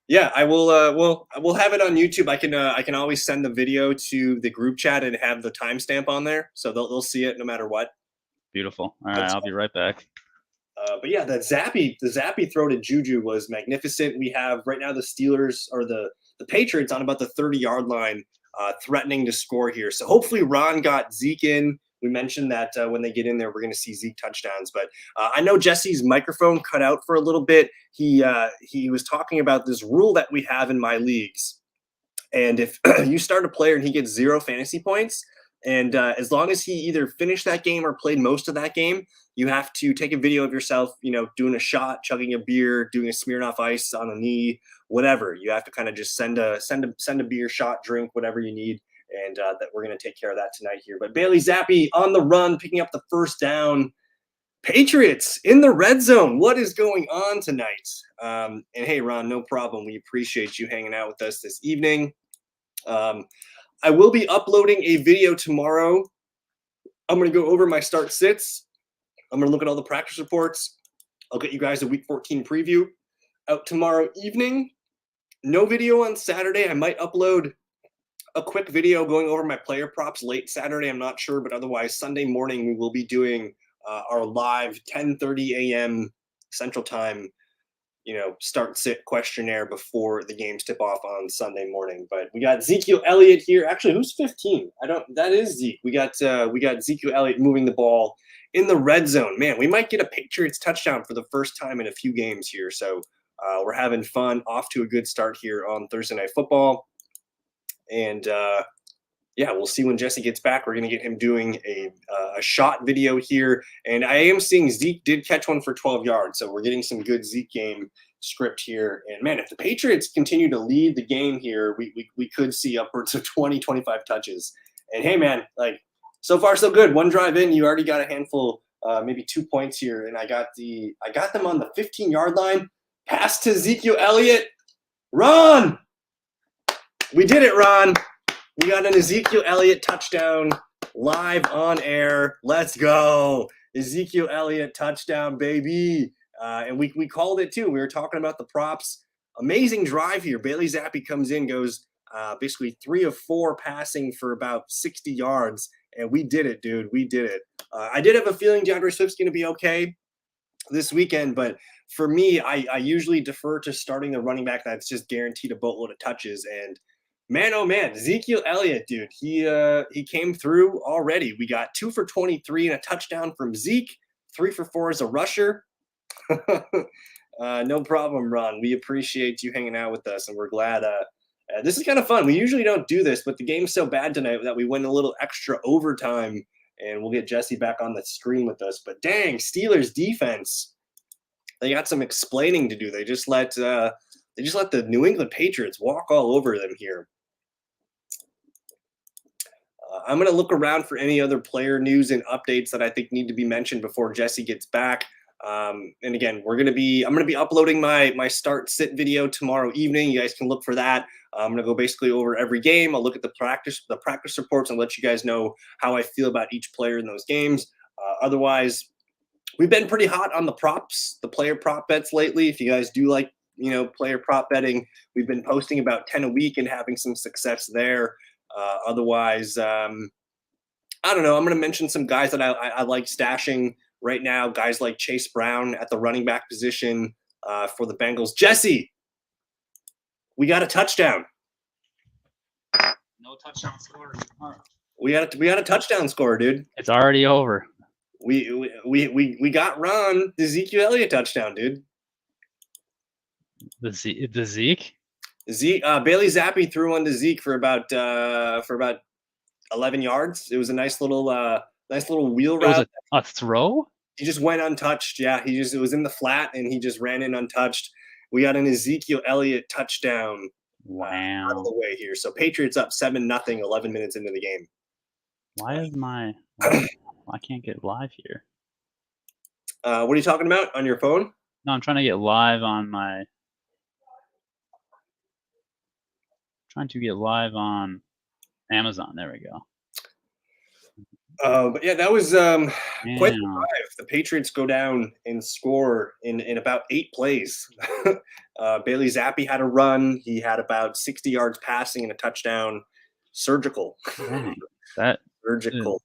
Yeah, I will. We'll have it on YouTube. I can always send the video to the group chat and have the timestamp on there, so they'll see it no matter what. Beautiful. All right, I'll be right back. But yeah, the Zappy throw to Juju was magnificent. We have right now the Steelers or the Patriots on about the 30-yard line, threatening to score here. So hopefully Ron got Zeke in we mentioned that when they get in there, we're going to see Zeke touchdowns. But I know Jesse's microphone cut out for a little bit. He was talking about this rule that we have in my leagues. And if you start a player and he gets 0 fantasy points, and as long as he either finished that game or played most of that game, you have to take a video of yourself, doing a shot, chugging a beer, doing a Smirnoff Ice on a knee, whatever. You have to kind of just send a beer, shot, drink, whatever you need. And that we're going to take care of that tonight here. But Bailey Zappi on the run, picking up the first down. Patriots in the red zone. What is going on tonight? And hey, Ron, no problem. We appreciate you hanging out with us this evening. I will be uploading a video tomorrow. I'm going to go over my start sits. I'm going to look at all the practice reports. I'll get you guys a week 14 preview out tomorrow evening. No video on Saturday. I might upload a quick video going over my player props late Saturday. I'm not sure, but otherwise Sunday morning we will be doing our live 10:30 a.m. Central Time, start sit questionnaire before the games tip off on Sunday morning. But we got Ezekiel Elliott here. Actually, who's 15? That is Zeke. We got Ezekiel Elliott moving the ball in the red zone. Man, we might get a Patriots touchdown for the first time in a few games here. So we're having fun, off to a good start here on Thursday Night Football. And we'll see when Jesse gets back. We're going to get him doing a shot video here. And I am seeing Zeke did catch one for 12 yards. So we're getting some good Zeke game script here. And, man, if the Patriots continue to lead the game here, we could see upwards of 20, 25 touches. And, hey, man, so far so good. One drive in, you already got a handful, maybe 2 points here. And I got them on the 15-yard line. Pass to Ezekiel Elliott. Run! We did it, Ron. We got an Ezekiel Elliott touchdown live on air. Let's go. Ezekiel Elliott touchdown, baby. And we called it too. We were talking about the props. Amazing drive here. Bailey Zappi comes in, goes basically 3 of 4 passing for about 60 yards. And we did it, dude. We did it. I did have a feeling DeAndre Swift's going to be okay this weekend, but for me, I usually defer to starting the running back that's just guaranteed a boatload of touches. And man, oh man, Ezekiel Elliott, dude, he came through already. We got 2 for 23 and a touchdown from Zeke, 3 for 4 as a rusher. No problem, Ron. We appreciate you hanging out with us, and we're glad. This is kind of fun. We usually don't do this, but the game's so bad tonight that we went a little extra overtime, and we'll get Jesse back on the screen with us. But dang, Steelers defense, they got some explaining to do. They just let the New England Patriots walk all over them here. I'm going to look around for any other player news and updates that I think need to be mentioned before Jesse gets back. And again, I'm going to be uploading my start sit video tomorrow evening. You guys can look for that. I'm going to go basically over every game. I'll look at the practice reports and let you guys know how I feel about each player in those games. Otherwise, we've been pretty hot on the props, the player prop bets lately. If you guys do like, player prop betting, we've been posting about 10 a week and having some success there. Otherwise, I don't know. I'm going to mention some guys that I like stashing right now. Guys like Chase Brown at the running back position for the Bengals. Jesse, we got a touchdown. No touchdown score. We got a touchdown score, dude. It's already over. We got Ron the Ezekiel Elliott touchdown, dude. The Zeke. Bailey Zappi threw one to Zeke for about 11 yards. It was a nice little wheel route. Was it a throw? He just went untouched. Yeah, it was in the flat and he just ran in untouched. We got an Ezekiel Elliott touchdown. Wow. Out of the way here. So Patriots up 7-0, 11 minutes into the game. I can't get live here. What are you talking about on your phone? No, I'm trying to get live on my. Trying to get live on Amazon. There we go. But yeah, that was quite the drive. The Patriots go down and score in about 8 plays. Bailey Zappi had a run. He had about 60 yards passing and a touchdown. Surgical. Dang, surgical.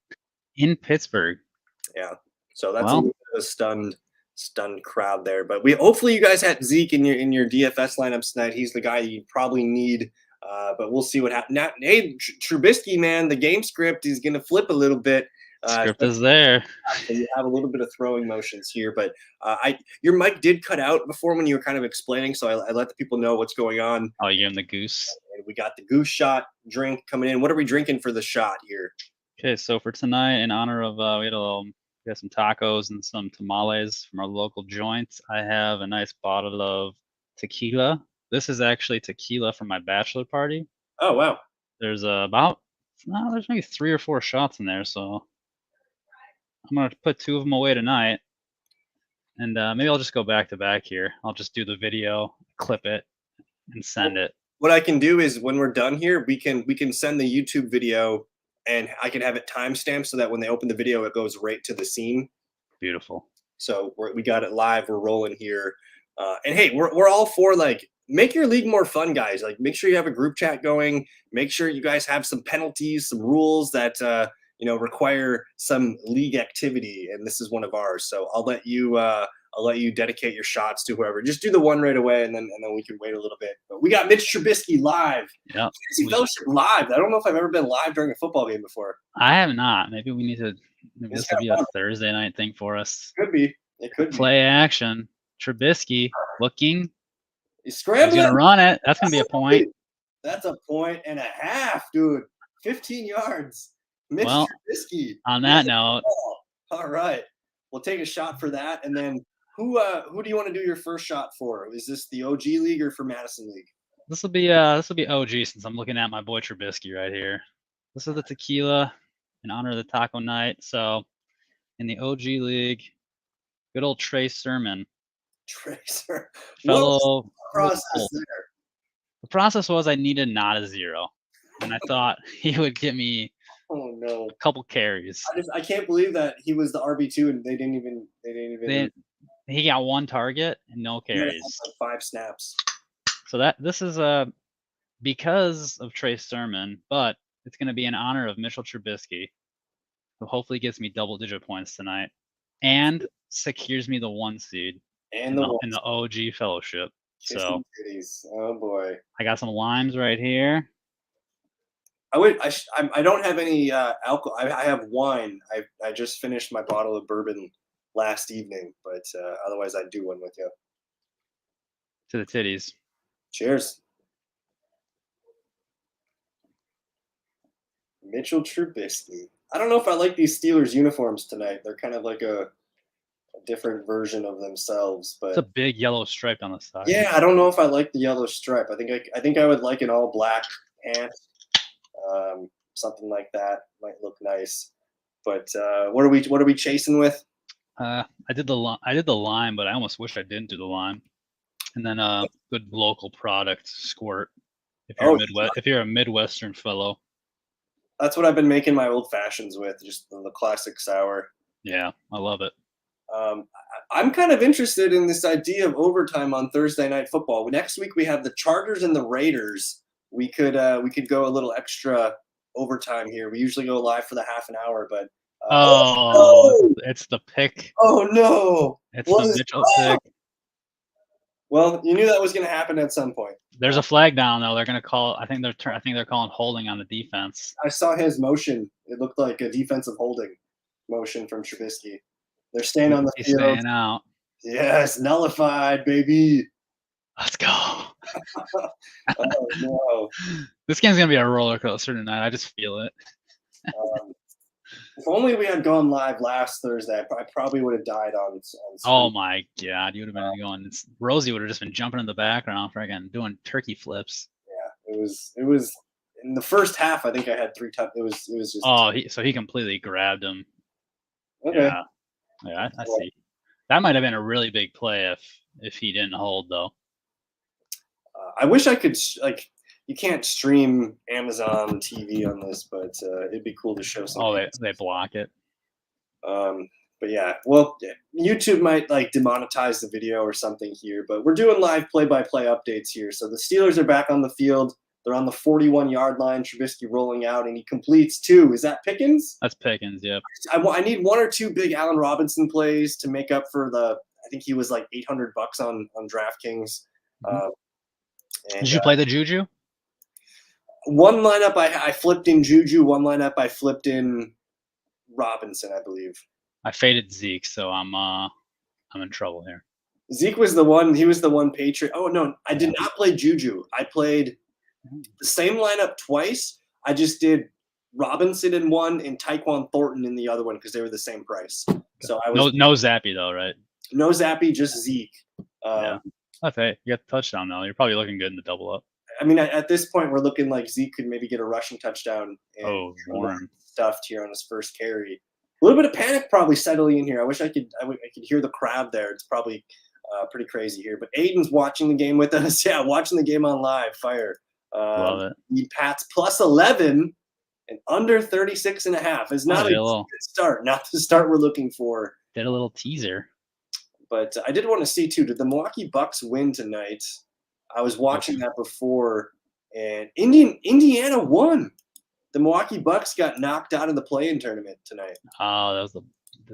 In Pittsburgh. Yeah. So that's a little bit of a stunned crowd there. But hopefully you guys had Zeke in your DFS lineups tonight. He's the guy you probably need. But we'll see what happens. Now, hey, Trubisky, man, the game script is going to flip a little bit. Script is there. So you have a little bit of throwing motions here, but your mic did cut out before when you were kind of explaining, so I let the people know what's going on. Oh, you gave him the goose. And we got the goose shot drink coming in. What are we drinking for the shot here? Okay, so for tonight, in honor of we had some tacos and some tamales from our local joint. I have a nice bottle of tequila. This is actually tequila from my bachelor party. Oh wow! There's there's maybe 3 or 4 shots in there, so I'm gonna put 2 of them away tonight, and maybe I'll just go back to back here. I'll just do the video, clip it, and send it. What I can do is when we're done here, we can send the YouTube video, and I can have it timestamped so that when they open the video, it goes right to the scene. Beautiful. So we got it live. We're rolling here, and hey, we're all for like make your league more fun, guys. Like make sure you have a group chat going. Make sure you guys have some penalties, some rules that require some league activity, and this is one of ours. So I'll let you dedicate your shots to whoever. Just do the one right away, and then we can wait a little bit. But we got Mitch Trubisky live. Yeah. Fantasy Fellowship live. I don't know if I've ever been live during a football game before. I have not. Maybe we need to. Maybe this could be a Thursday night thing for us. Could be. It could be. Play action. Trubisky looking. He's scrambling. He's gonna run it. That's gonna be a point. That's a point and a half, dude. 15 yards. Mitch Trubisky. On that note. All right. We'll take a shot for that, and then who do you want to do your first shot for? Is this the OG league or for Madison League? This will be OG since I'm looking at my boy Trubisky right here. This is the tequila in honor of the taco night. So in the OG league, good old Trey Sermon. Tracer. Fellow process there. The process was I needed not a 0, and I thought he would get me a couple carries. I can't believe that he was the RB2 and they didn't even. He got 1 target and no carries. Like 5 snaps. So this is because of Trey Sermon, but it's going to be in honor of Mitchell Trubisky, who hopefully gets me double-digit points tonight and secures me the 1 seed in the OG Fellowship. So, oh boy, I got some limes right here. I don't have any alcohol. I have wine. I just finished my bottle of bourbon last evening, but otherwise I'd do one with you. To the titties. Cheers. Mitchell Trubisky. I don't know if I like these Steelers uniforms tonight. They're kind of like a different version of themselves, but it's a big yellow stripe on the side. Yeah, I don't know if I like the yellow stripe. I think I would like an all black pant. Something like that might look nice. But what are we chasing with? I did the lime, but I almost wish I didn't do the lime. And then good local product, Squirt. If you're a Midwestern fellow. That's what I've been making my old fashions with, just the classic sour. Yeah, I love it. I'm kind of interested in this idea of overtime on Thursday Night Football. Next week we have the Chargers and the Raiders. We could go a little extra overtime here. We usually go live for the half an hour, but it's the pick. Oh no! It's the Mitchell pick. Well, you knew that was going to happen at some point. There's a flag down though. They're going to call. I think they're calling holding on the defense. I saw his motion. It looked like a defensive holding motion from Trubisky. They're staying on the field. Staying out. Yes, nullified, baby. Let's go. Oh no! This game's gonna be a roller coaster tonight. I just feel it. If only we had gone live last Thursday, I probably would have died on. Oh my god, you would have been going. Rosie would have just been jumping in the background, freaking doing turkey flips. Yeah, it was in the first half. I think I had 3 touchdowns. It was just. Oh, he completely grabbed him. Okay. Yeah, I see. That might have been a really big play if he didn't hold though. I wish I could you can't stream Amazon TV on this, but it'd be cool to show something. Oh, they block it. But yeah, well, YouTube might demonetize the video or something here, but we're doing live play-by-play updates here. So the Steelers are back on the field. They're on the 41-yard line. Trubisky rolling out, and he completes 2. Is that Pickens? That's Pickens, yep. I need 1 or 2 big Allen Robinson plays to make up for I think he was like $800 on DraftKings. Mm-hmm. Did you play the Juju? One lineup I flipped in Juju. One lineup I flipped in Robinson, I believe. I faded Zeke, so I'm in trouble here. Zeke was the one. He was the one Patriot. Oh no, I did not play Juju. I played the same lineup twice. I just did Robinson in one and Tyquan Thornton in the other one because they were the same price. So I was no Zappy though, right? no Zappy, just Zeke. Yeah. Okay, you got the touchdown though. You're probably looking good in the double up. I mean, at this point, we're looking like Zeke could maybe get a rushing touchdown and Warren stuffed here on his first carry. A little bit of panic probably settling in here. I wish I could hear the crowd there. It's probably pretty crazy here. But Aiden's watching the game with us. Yeah, watching the game on live. Fire. Love it. The Pats plus 11 and under 36.5 is not a good start. Not the start we're looking for. Did a little teaser. But I did want to see, too, did the Milwaukee Bucks win tonight? I was watching that before, and Indiana won. The Milwaukee Bucks got knocked out of the play-in tournament tonight. Oh, that was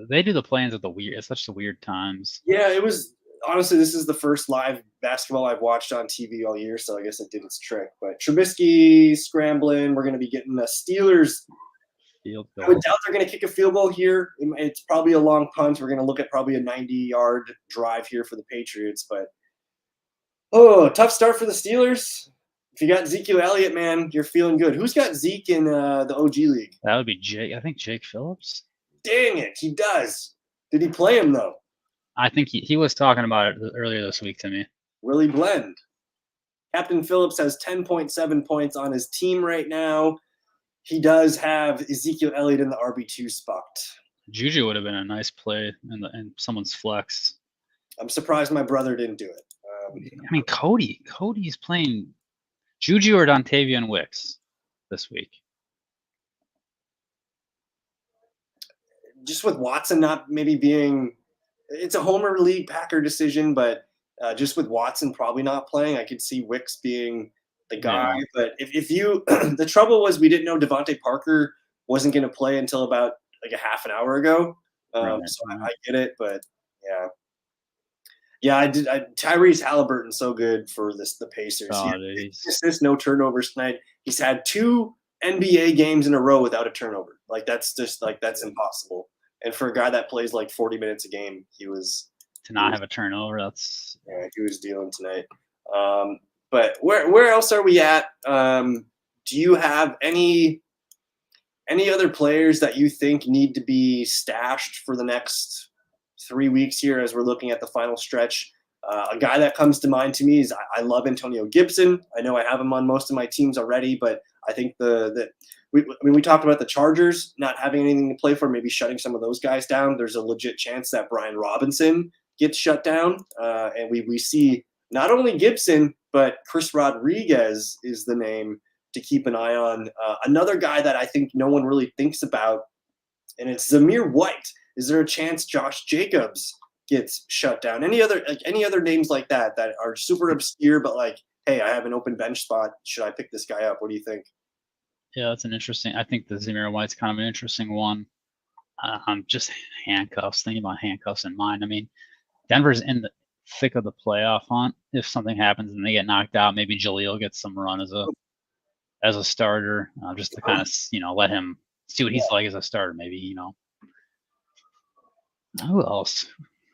they do the play-ins at such the weird times. Yeah, it was honestly, this is the first live basketball I've watched on TV all year, so I guess it did its trick. But Trubisky scrambling. We're going to be getting the Steelers. Field goal. I would doubt they're going to kick a field goal here. It's probably a long punt. We're going to look at probably a 90-yard drive here for the Patriots. But, tough start for the Steelers. If you got Ezekiel Elliott, man, you're feeling good. Who's got Zeke in the OG League? That would be Jake. I think Jake Phillips. Dang it, he does. Did he play him, though? I think he was talking about it earlier this week to me. Will he blend? Captain Phillips has 10.7 points on his team right now. He does have Ezekiel Elliott in the RB2 spot. Juju would have been a nice play in someone's flex. I'm surprised my brother didn't do it. I mean, Cody's playing Juju or Dontavian Wicks this week. Just with Watson not maybe being – it's a Homer League Packer decision, but just with Watson probably not playing, I could see Wicks being the guy. Yeah. But if you – the trouble was we didn't know Devontae Parker wasn't going to play until about like a half an hour ago. So I get it, but yeah. Yeah, I did. Tyrese Halliburton's so good for the Pacers. This no turnovers tonight. He's had 2 NBA games in a row without a turnover. That's impossible. And for a guy that plays 40 minutes a game, he was have a turnover. He was dealing tonight. But where else are we at? Do you have any other players that you think need to be stashed for the next 3 weeks here as we're looking at the final stretch? A guy that comes to mind to me is I love Antonio Gibson. I know I have him on most of my teams already, but I think we talked about the Chargers not having anything to play for, maybe shutting some of those guys down. There's a legit chance that Brian Robinson gets shut down. And we see not only Gibson, but Chris Rodriguez is the name to keep an eye on. Another guy that I think no one really thinks about, and it's Zamir White. Is there a chance Josh Jacobs gets shut down? Any other names like that are super obscure, but hey, I have an open bench spot. Should I pick this guy up? What do you think? Yeah, that's an interesting. I think the Zamir White's kind of an interesting one. Just handcuffs. Thinking about handcuffs in mind. I mean, Denver's in the thick of the playoff hunt. If something happens and they get knocked out, maybe Jaleel gets some run as a starter, just to kind of let him see what he's like as a starter. Maybe Who else?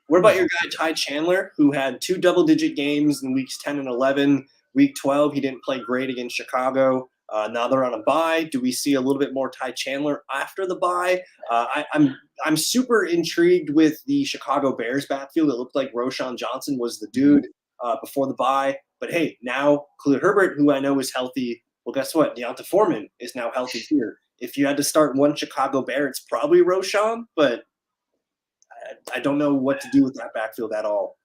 What about your guy Ty Chandler, who had 2 double-digit games in weeks 10 and 11? Week 12, he didn't play great against Chicago. Now they're on a bye. Do we see a little bit more Ty Chandler after the bye? I'm super intrigued with the Chicago Bears backfield. It looked like Roschon Johnson was the dude before the bye. But hey, now Khalil Herbert, who I know is healthy. Well, guess what? Deonta Foreman is now healthy here. If you had to start one Chicago Bear, it's probably Roschon, but I don't know what to do with that backfield at all.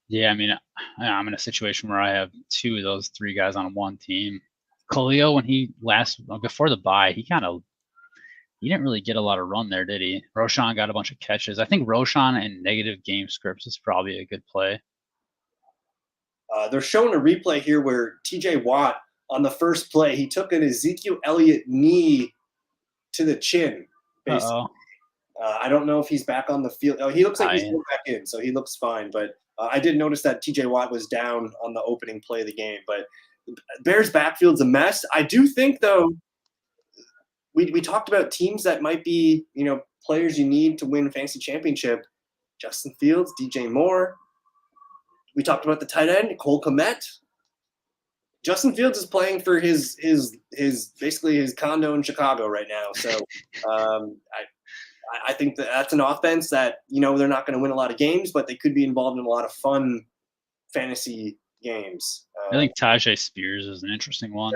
Yeah, I mean, I'm in a situation where I have 2 of those 3 guys on one team. Khalil, when before the bye, he didn't really get a lot of run there, did he? Roschon got a bunch of catches. I think Roschon and negative game scripts is probably a good play. They're showing a replay here where TJ Watt, on the first play, he took an Ezekiel Elliott knee to the chin, basically. I don't know if he's back on the field. Oh, he looks like he's going back in, so he looks fine. But I did notice that TJ Watt was down on the opening play of the game. But Bears backfield's a mess. I do think, though, we talked about teams that might be, players you need to win fantasy championship. Justin Fields, DJ Moore. We talked about the tight end, Cole Kmet. Justin Fields is playing for his basically his condo in Chicago right now. So I think that's an offense that, they're not going to win a lot of games, but they could be involved in a lot of fun fantasy games. I think Tajay Spears is an interesting one,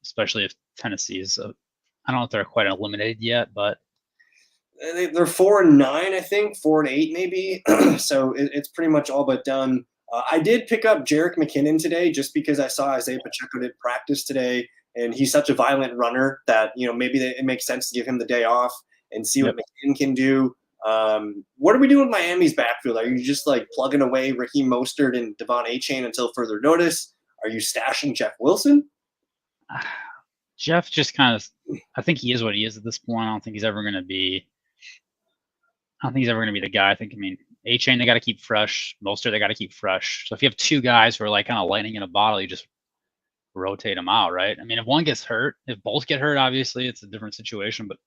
especially if Tennessee is. I don't know if they're quite eliminated yet, but they're 4-9, I think 4-8 maybe. So it's pretty much all but done. I did pick up Jerick McKinnon today just because I saw Isaiah Pacheco did practice today, and he's such a violent runner that maybe it makes sense to give him the day off and see what McKinnon can do. What are we doing with Miami's backfield? Are you just like plugging away Raheem Mostert and Devon Achane until further notice? Are you stashing Jeff Wilson? Jeff just kind of, I think he is what he is at this point. I don't think he's ever going to be the guy. I mean, Achane, they got to keep fresh. Mostert, they got to keep fresh. So if you have two guys who are like kind of lightning in a bottle, you just rotate them out, right? I mean, if one gets hurt, if both get hurt, obviously it's a different situation. But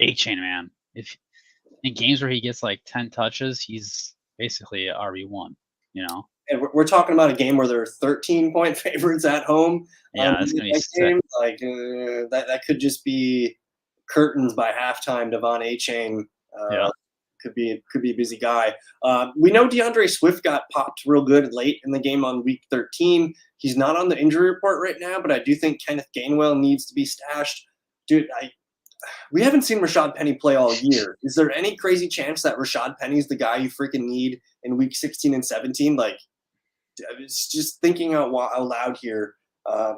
Achane, man, if in games where he gets like 10 touches, he's basically a RB1, And we're talking about a game where they're 13-point favorites at home. Yeah, that's gonna be sick. Like that could just be curtains by halftime. Devon Achane could be a busy guy. We know DeAndre Swift got popped real good late in the game on week 13. He's not on the injury report right now, but I do think Kenneth Gainwell needs to be stashed. Dude, we haven't seen Rashad Penny play all year. Is there any crazy chance that Rashad Penny's the guy you freaking need in week 16 and 17? Like, it's just thinking out loud here.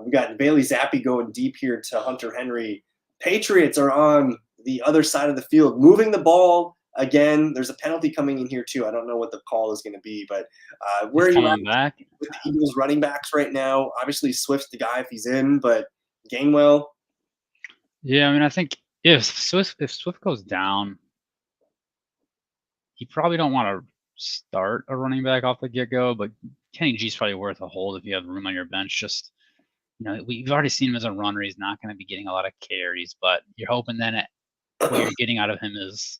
We got Bailey Zappi going deep here to Hunter Henry. Patriots are on the other side of the field, moving the ball again. There's a penalty coming in here too. I don't know what the call is going to be, but where are you at back with the Eagles running backs right now? Obviously, Swift's the guy if he's in, but Gainwell. Yeah, I mean, I think if Swift goes down, you probably don't want to start a running back off the get-go, but Kenny G's probably worth a hold if you have room on your bench. Just, we've already seen him as a runner. He's not going to be getting a lot of carries, but you're hoping then what you're getting out of him is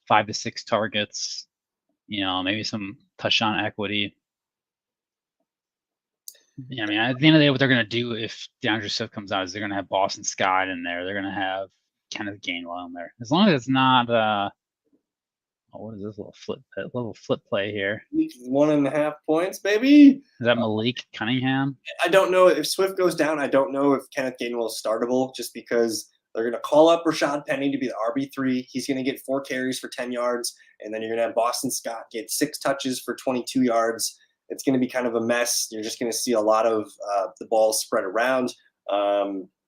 5 to 6 targets, maybe some touchdown equity. Yeah, I mean, at the end of the day, what they're going to do if DeAndre Swift comes out is they're going to have Boston Scott in there. They're going to have Kenneth Gainwell in there. As long as it's not what is this little flip play here? 1.5 points, baby. Is that Malik Cunningham? I don't know if Swift goes down. I don't know if Kenneth Gainwell is startable just because they're going to call up Rashad Penny to be the RB3. He's going to get 4 carries for 10 yards, and then you're going to have Boston Scott get 6 touches for 22 yards. It's going to be kind of a mess. You're just going to see a lot of the ball spread around.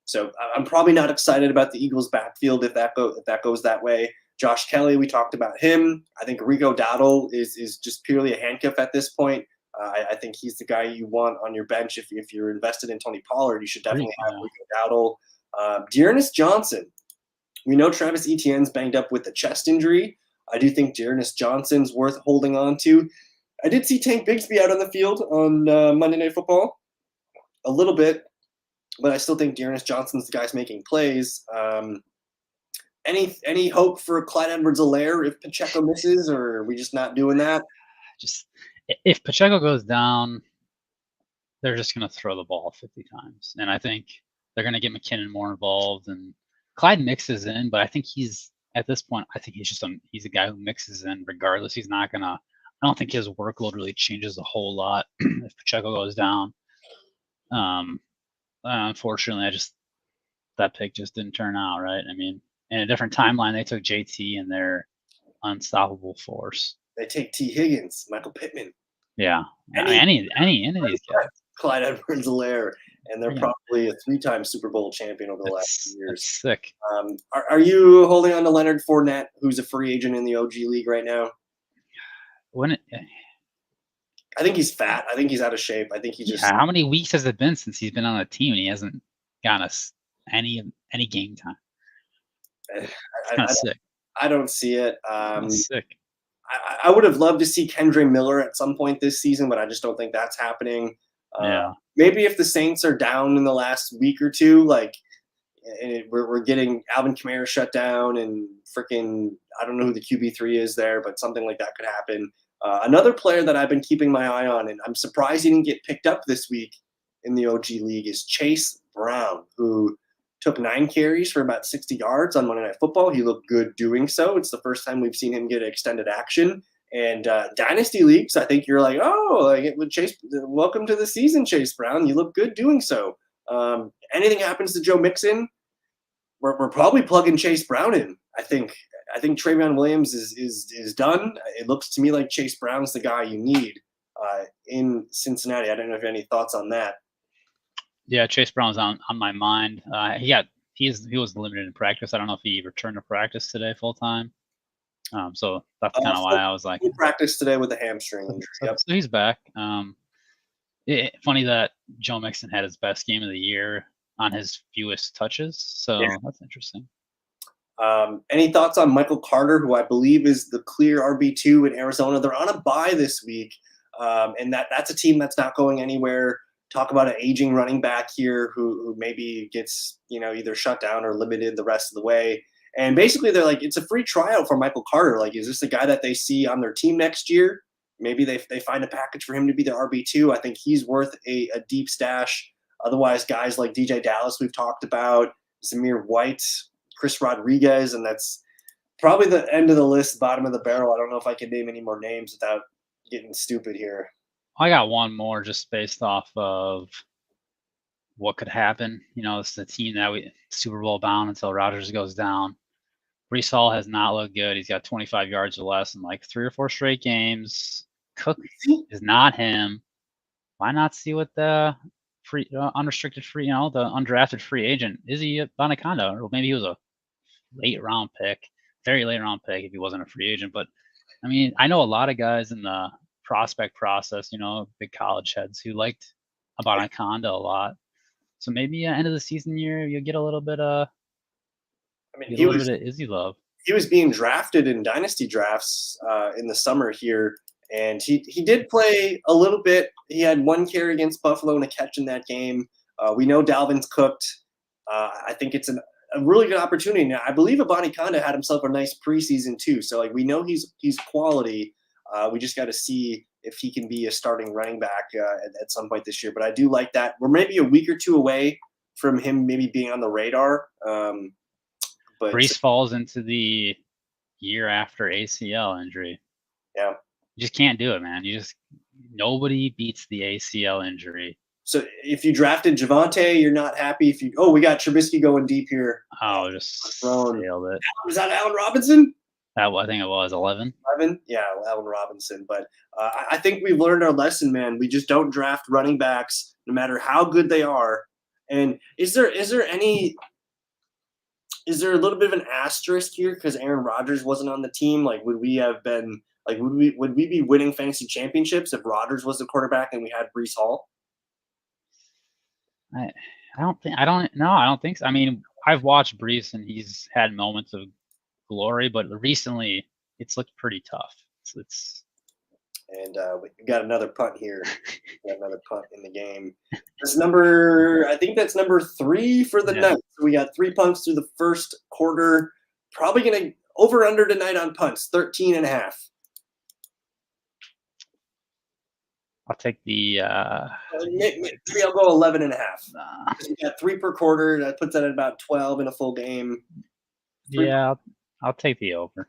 So I'm probably not excited about the Eagles' backfield if that goes that way. Josh Kelly, we talked about him. I think Rico Dowdle is just purely a handcuff at this point. I think he's the guy you want on your bench if you're invested in Tony Pollard. You should definitely have Rico Dowdle. Dearness Johnson. We know Travis Etienne's banged up with a chest injury. I do think Dearness Johnson's worth holding on to. I did see Tank Bigsby out on the field on Monday Night Football a little bit, but I still think Dearness Johnson's the guy's making plays. Any hope for Clyde Edwards-Helaire if Pacheco misses, or are we just not doing that? Just if Pacheco goes down, they're just going to throw the ball 50 times, and I think they're going to get McKinnon more involved. And Clyde mixes in, but I think he's at this point. I think he's a guy who mixes in regardless. He's not going to. I don't think his workload really changes a whole lot if Pacheco goes down. Unfortunately, that pick just didn't turn out right. I mean, in a different timeline, they took JT and their unstoppable force. They take T. Higgins, Michael Pittman. Yeah, any of these guys. Clyde Edwards-Helaire, and they're probably a 3-time Super Bowl champion over the last few years. That's sick. Are you holding on to Leonard Fournette, who's a free agent in the OG League right now? I think he's fat. I think he's out of shape. I think he just. How many weeks has it been since he's been on a team and he hasn't gotten us any game time? It's kind of sick. I don't see it. Sick. I would have loved to see Kendre Miller at some point this season, but I just don't think that's happening. Yeah. Maybe if the Saints are down in the last week or two, like and we're getting Alvin Kamara shut down, and freaking I don't know who the QB3 is there, but something like that could happen. Another player that I've been keeping my eye on, and I'm surprised he didn't get picked up this week in the OG League, is Chase Brown, who took 9 carries for about 60 yards on Monday Night Football. He looked good doing so. It's the first time we've seen him get extended action. And Dynasty Leagues, I think you're like, oh, like with Chase, welcome to the season, Chase Brown. You look good doing so. Anything happens to Joe Mixon, we're probably plugging Chase Brown in. I think Trayveon Williams is done. It looks to me like Chase Brown's the guy you need in Cincinnati. I don't know if you have any thoughts on that. Yeah, Chase Brown's on my mind. He was limited in practice. I don't know if he returned to practice today full time. So that's kind of why I was like, he practiced today with a hamstring injury. So he's back. Funny that Joe Mixon had his best game of the year on his fewest touches. So that's interesting. Any thoughts on Michael Carter, who I believe is the clear RB2 in Arizona? They're on a bye this week, and that's a team that's not going anywhere. Talk about an aging running back here who maybe gets either shut down or limited the rest of the way. And basically, they're like, it's a free tryout for Michael Carter. Like, is this the guy that they see on their team next year? Maybe they find a package for him to be the RB2. I think he's worth a deep stash. Otherwise, guys like DJ Dallas we've talked about, Zamir White, Chris Rodriguez, and that's probably the end of the list, bottom of the barrel. I don't know if I can name any more names without getting stupid here. I got one more just based off of what could happen. It's the team that we Super Bowl bound until Rodgers goes down. Breece Hall has not looked good. He's got 25 yards or less in like 3 or 4 straight games. Cook is not him. Why not see what the free, unrestricted free, the undrafted free agent, Izzy Bonacanda, or maybe he was a late round pick, very late round pick if he wasn't a free agent. But I mean, I know a lot of guys in the prospect process, big college heads who liked Bonacanda a lot. So maybe end of the season year, you'll get a little bit of. He was a little bit of Izzy love. He was being drafted in dynasty drafts in the summer here, and he did play a little bit. He had 1 carry against Buffalo and a catch in that game. We know Dalvin's cooked. I think it's a really good opportunity. Now, I believe Abanikanda had himself a nice preseason too. So like we know he's quality. We just got to see if he can be a starting running back at some point this year. But I do like that. We're maybe a week or 2 away from him maybe being on the radar. But Breece falls into the year after ACL injury. Yeah. You just can't do it, man. Nobody beats the ACL injury. So if you drafted Javonte, you're not happy. We got Trubisky going deep here. Oh, just sailed it. Was that Allen Robinson? I think it was 11. 11? Yeah, Allen Robinson. But I think we've learned our lesson, man. We just don't draft running backs no matter how good they are. And is there a little bit of an asterisk here because Aaron Rodgers wasn't on the team? Like, would we be winning fantasy championships if Rodgers was the quarterback and we had Breece Hall? I don't think so. I mean, I've watched Breece and he's had moments of glory, but recently it's looked pretty tough. And we got another punt here. We got another punt in the game. I think that's number 3 for the night. So we got 3 punts through the first quarter. Probably going to over under tonight on punts, 13.5. I'll take the maybe I'll go 11.5. We got 3 per quarter. That puts that at about 12 in a full game. I'll take the over.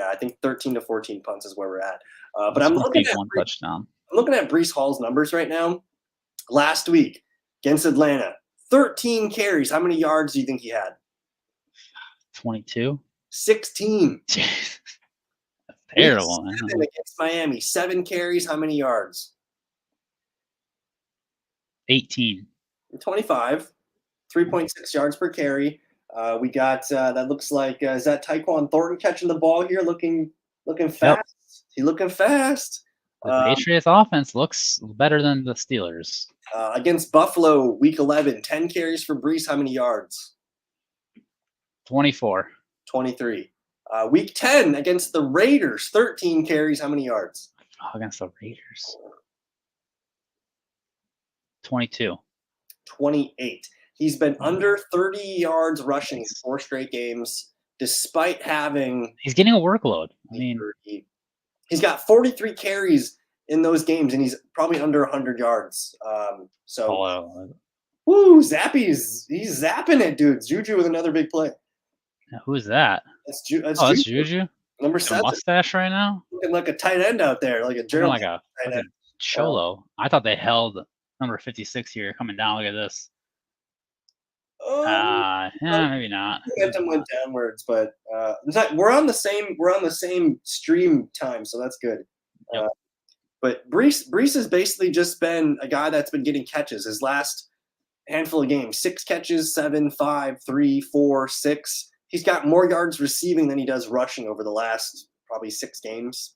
I think 13 to 14 punts is where we're at. But I'm looking at 1 touchdown. I'm looking at Breece Hall's numbers right now. Last week against Atlanta, 13 carries. How many yards do you think he had? 22. 16. That's terrible, man. Against Miami, 7 carries. How many yards? 18. 25. 3.6 yards per carry. We got that looks like is that Tyquan Thornton catching the ball here, looking fast. Yep. He's looking fast. The Patriots offense looks better than the Steelers. Against Buffalo, week 11, 10 carries for Breece. How many yards? 24. 23. Week 10 against the Raiders, 13 carries. How many yards? Against the Raiders. 22. 28. He's been under 30 yards rushing in 4 straight games, despite having. He's getting a workload. I mean, he's got 43 carries in those games, and he's probably under 100 yards. Woo, he's zapping it, dude. Juju with another big play. Who is that? That's Juju. Number 7. Mustache right now. Looking like a tight end out there, like a Gerald. Like a cholo. I thought they held number 56 here coming down. Look at this. Maybe not. Momentum went downwards, but we're on the same stream time, so that's good. Yep. But Brees has basically just been a guy that's been getting catches. His last handful of games, 6 catches, 7, 5, 3, 4, 6. He's got more yards receiving than he does rushing over the last probably 6 games.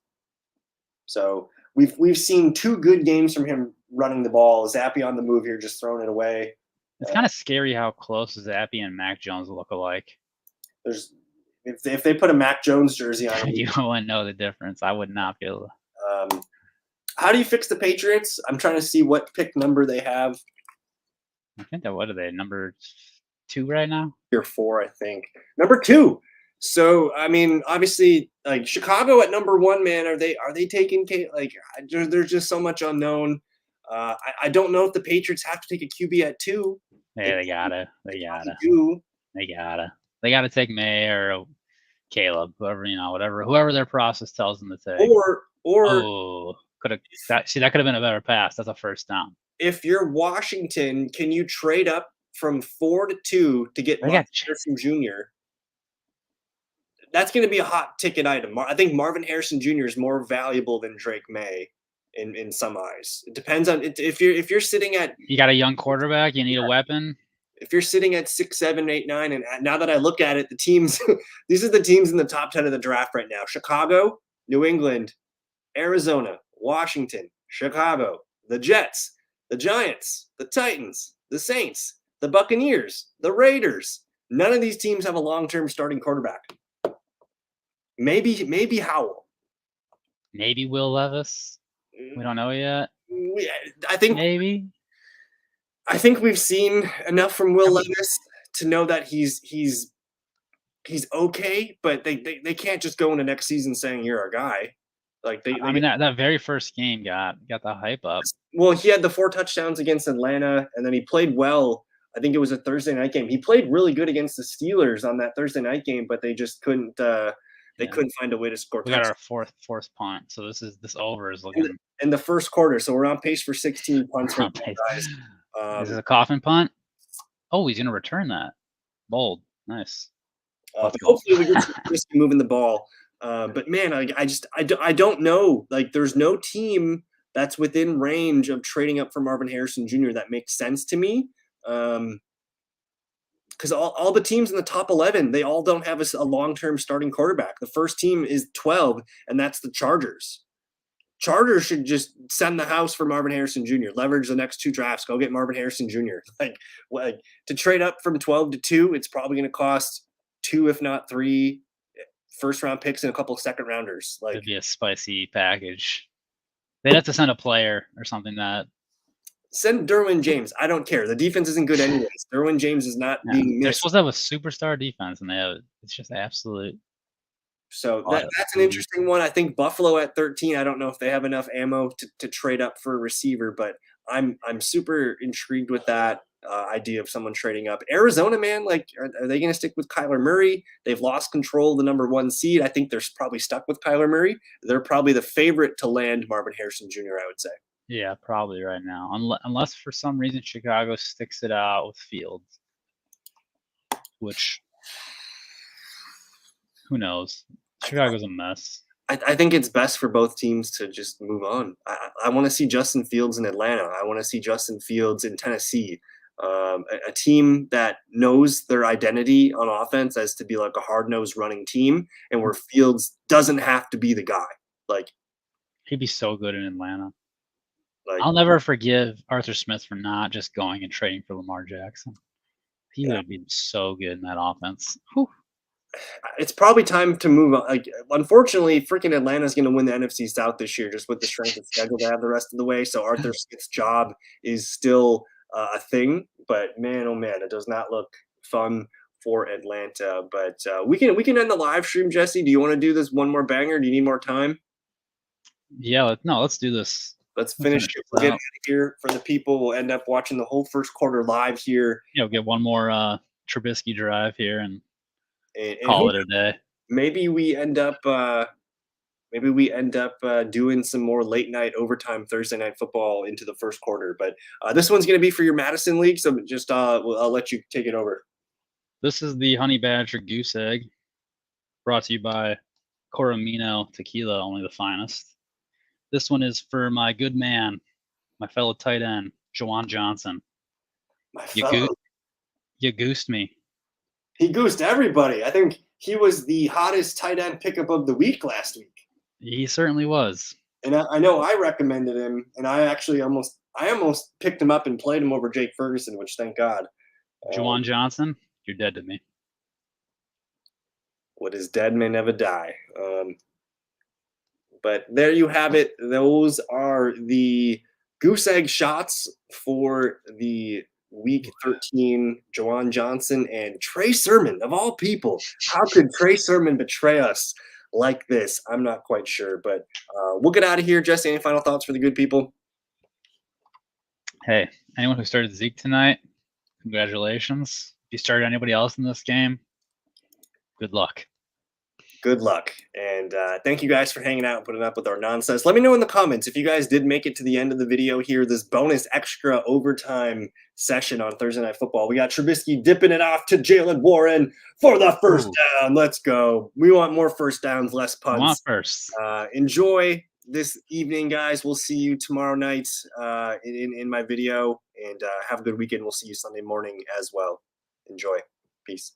So we've seen 2 good games from him running the ball. Zappy on the move here, just throwing it away. It's kind of scary how close Zappy and Mac Jones look alike. If they put a Mac Jones jersey on, you wouldn't know the difference. I would not be able to. How do you fix the Patriots? I'm trying to see what pick number they have. I think what are they, number 2 right now? Or 4, I think. Number 2. So I mean, obviously, like Chicago at number 1, man. Are they taking there's just so much unknown. I don't know if the Patriots have to take a QB at 2. Yeah, they gotta take May or Caleb, whoever their process tells them to take. That could have been a better pass. That's a first down. If you're Washington, can you trade up from 4 to 2 to get Marvin Harrison Jr.? That's going to be a hot ticket item. I think Marvin Harrison Jr. is more valuable than Drake May in some eyes. It depends on if you're sitting at. You got a young quarterback. You need a weapon. If you're sitting at 6, 7, 8, 9, and now that I look at it, the teams, these are the teams in the top 10 of the draft right now: Chicago, New England, Arizona, Washington, Chicago, the Jets, the Giants, the Titans, the Saints, the Buccaneers, the Raiders. None of these teams have a long-term starting quarterback. Maybe Howell. Maybe Will Levis. We don't know yet. I think we've seen enough from Will Levis to know that he's okay, but they can't just go into next season saying you're our guy. Like that very first game got the hype up. Well, he had the 4 touchdowns against Atlanta, and then he played well. I think it was a Thursday night game. He played really good against the Steelers on that Thursday night game, but they just couldn't. They couldn't find a way to score. We got our fourth punt, so this over is looking in the first quarter. So we're on pace for 16 punts. Right now, guys. Is it a coffin punt? Oh, he's gonna return that. Bold, nice. Hopefully we get just moving the ball. But man, I don't know. Like, there's no team that's within range of trading up for Marvin Harrison Jr. that makes sense to me. Because all the teams in the top 11, they all don't have a long-term starting quarterback. The first team is 12, and that's the Chargers. Chargers should just send the house for Marvin Harrison Jr. Leverage the next 2 drafts. Go get Marvin Harrison Jr. Like to trade up from 12 to 2, it's probably going to cost 2, if not 3, first-round picks and a couple of second-rounders. Like, it'd be a spicy package. They'd have to send a player or something that. Send Derwin James. I don't care. The defense isn't good anyways. Derwin James is not being missed. They're supposed to have a superstar defense, and it's just absolute. So that's an interesting one. I think Buffalo at 13. I don't know if they have enough ammo to trade up for a receiver, but I'm super intrigued with that idea of someone trading up. Arizona, man, like, are they going to stick with Kyler Murray? They've lost control of the number 1 seed. I think they're probably stuck with Kyler Murray. They're probably the favorite to land Marvin Harrison Jr., I would say. Yeah, probably right now. Unless for some reason Chicago sticks it out with Fields, which who knows? Chicago's a mess. I think it's best for both teams to just move on. I want to see Justin Fields in Atlanta. I want to see Justin Fields in Tennessee. A team that knows their identity on offense as to be like a hard-nosed running team, and where Fields doesn't have to be the guy. Like, he'd be so good in Atlanta. I'll never forgive Arthur Smith for not just going and trading for Lamar Jackson. He would have been so good in that offense. Whew. It's probably time to move on. Like, unfortunately, freaking Atlanta's going to win the NFC South this year, just with the strength of schedule they have the rest of the way. So Arthur Smith's job is still a thing. But man, oh man, it does not look fun for Atlanta. But we can end the live stream, Jesse. Do you want to do this one more banger? Do you need more time? Yeah, let's do this. Let's finish it. We'll get out of here for the people. We'll end up watching the whole first quarter live here. Get one more Trubisky drive here and call it a day. Maybe we end up doing some more late night overtime Thursday night football into the first quarter. But this one's going to be for your Madison League, so just I'll let you take it over. This is the Honey Badger Goose Egg, brought to you by Coromino Tequila, only the finest. This one is for my good man, my fellow tight end, Juwan Johnson. You goosed me. He goosed everybody. I think he was the hottest tight end pickup of the week last week. He certainly was. And I know I recommended him, and I actually almost picked him up and played him over Jake Ferguson, which thank God. Juwan Johnson, you're dead to me. What is dead may never die. But there you have it. Those are the goose egg shots for the Week 13. Juwan Johnson and Trey Sermon, of all people. How could Trey Sermon betray us like this? I'm not quite sure. But we'll get out of here. Jesse, any final thoughts for the good people? Hey, anyone who started Zeke tonight, congratulations. If you started anybody else in this game, good luck. Good luck. And thank you guys for hanging out and putting up with our nonsense. Let me know in the comments if you guys did make it to the end of the video here, this bonus extra overtime session on Thursday Night Football. We got Trubisky dipping it off to Jaylen Warren for the first down. Let's go. We want more first downs, less punts. Want first. Enjoy this evening, guys. We'll see you tomorrow night in my video. And have a good weekend. We'll see you Sunday morning as well. Enjoy. Peace.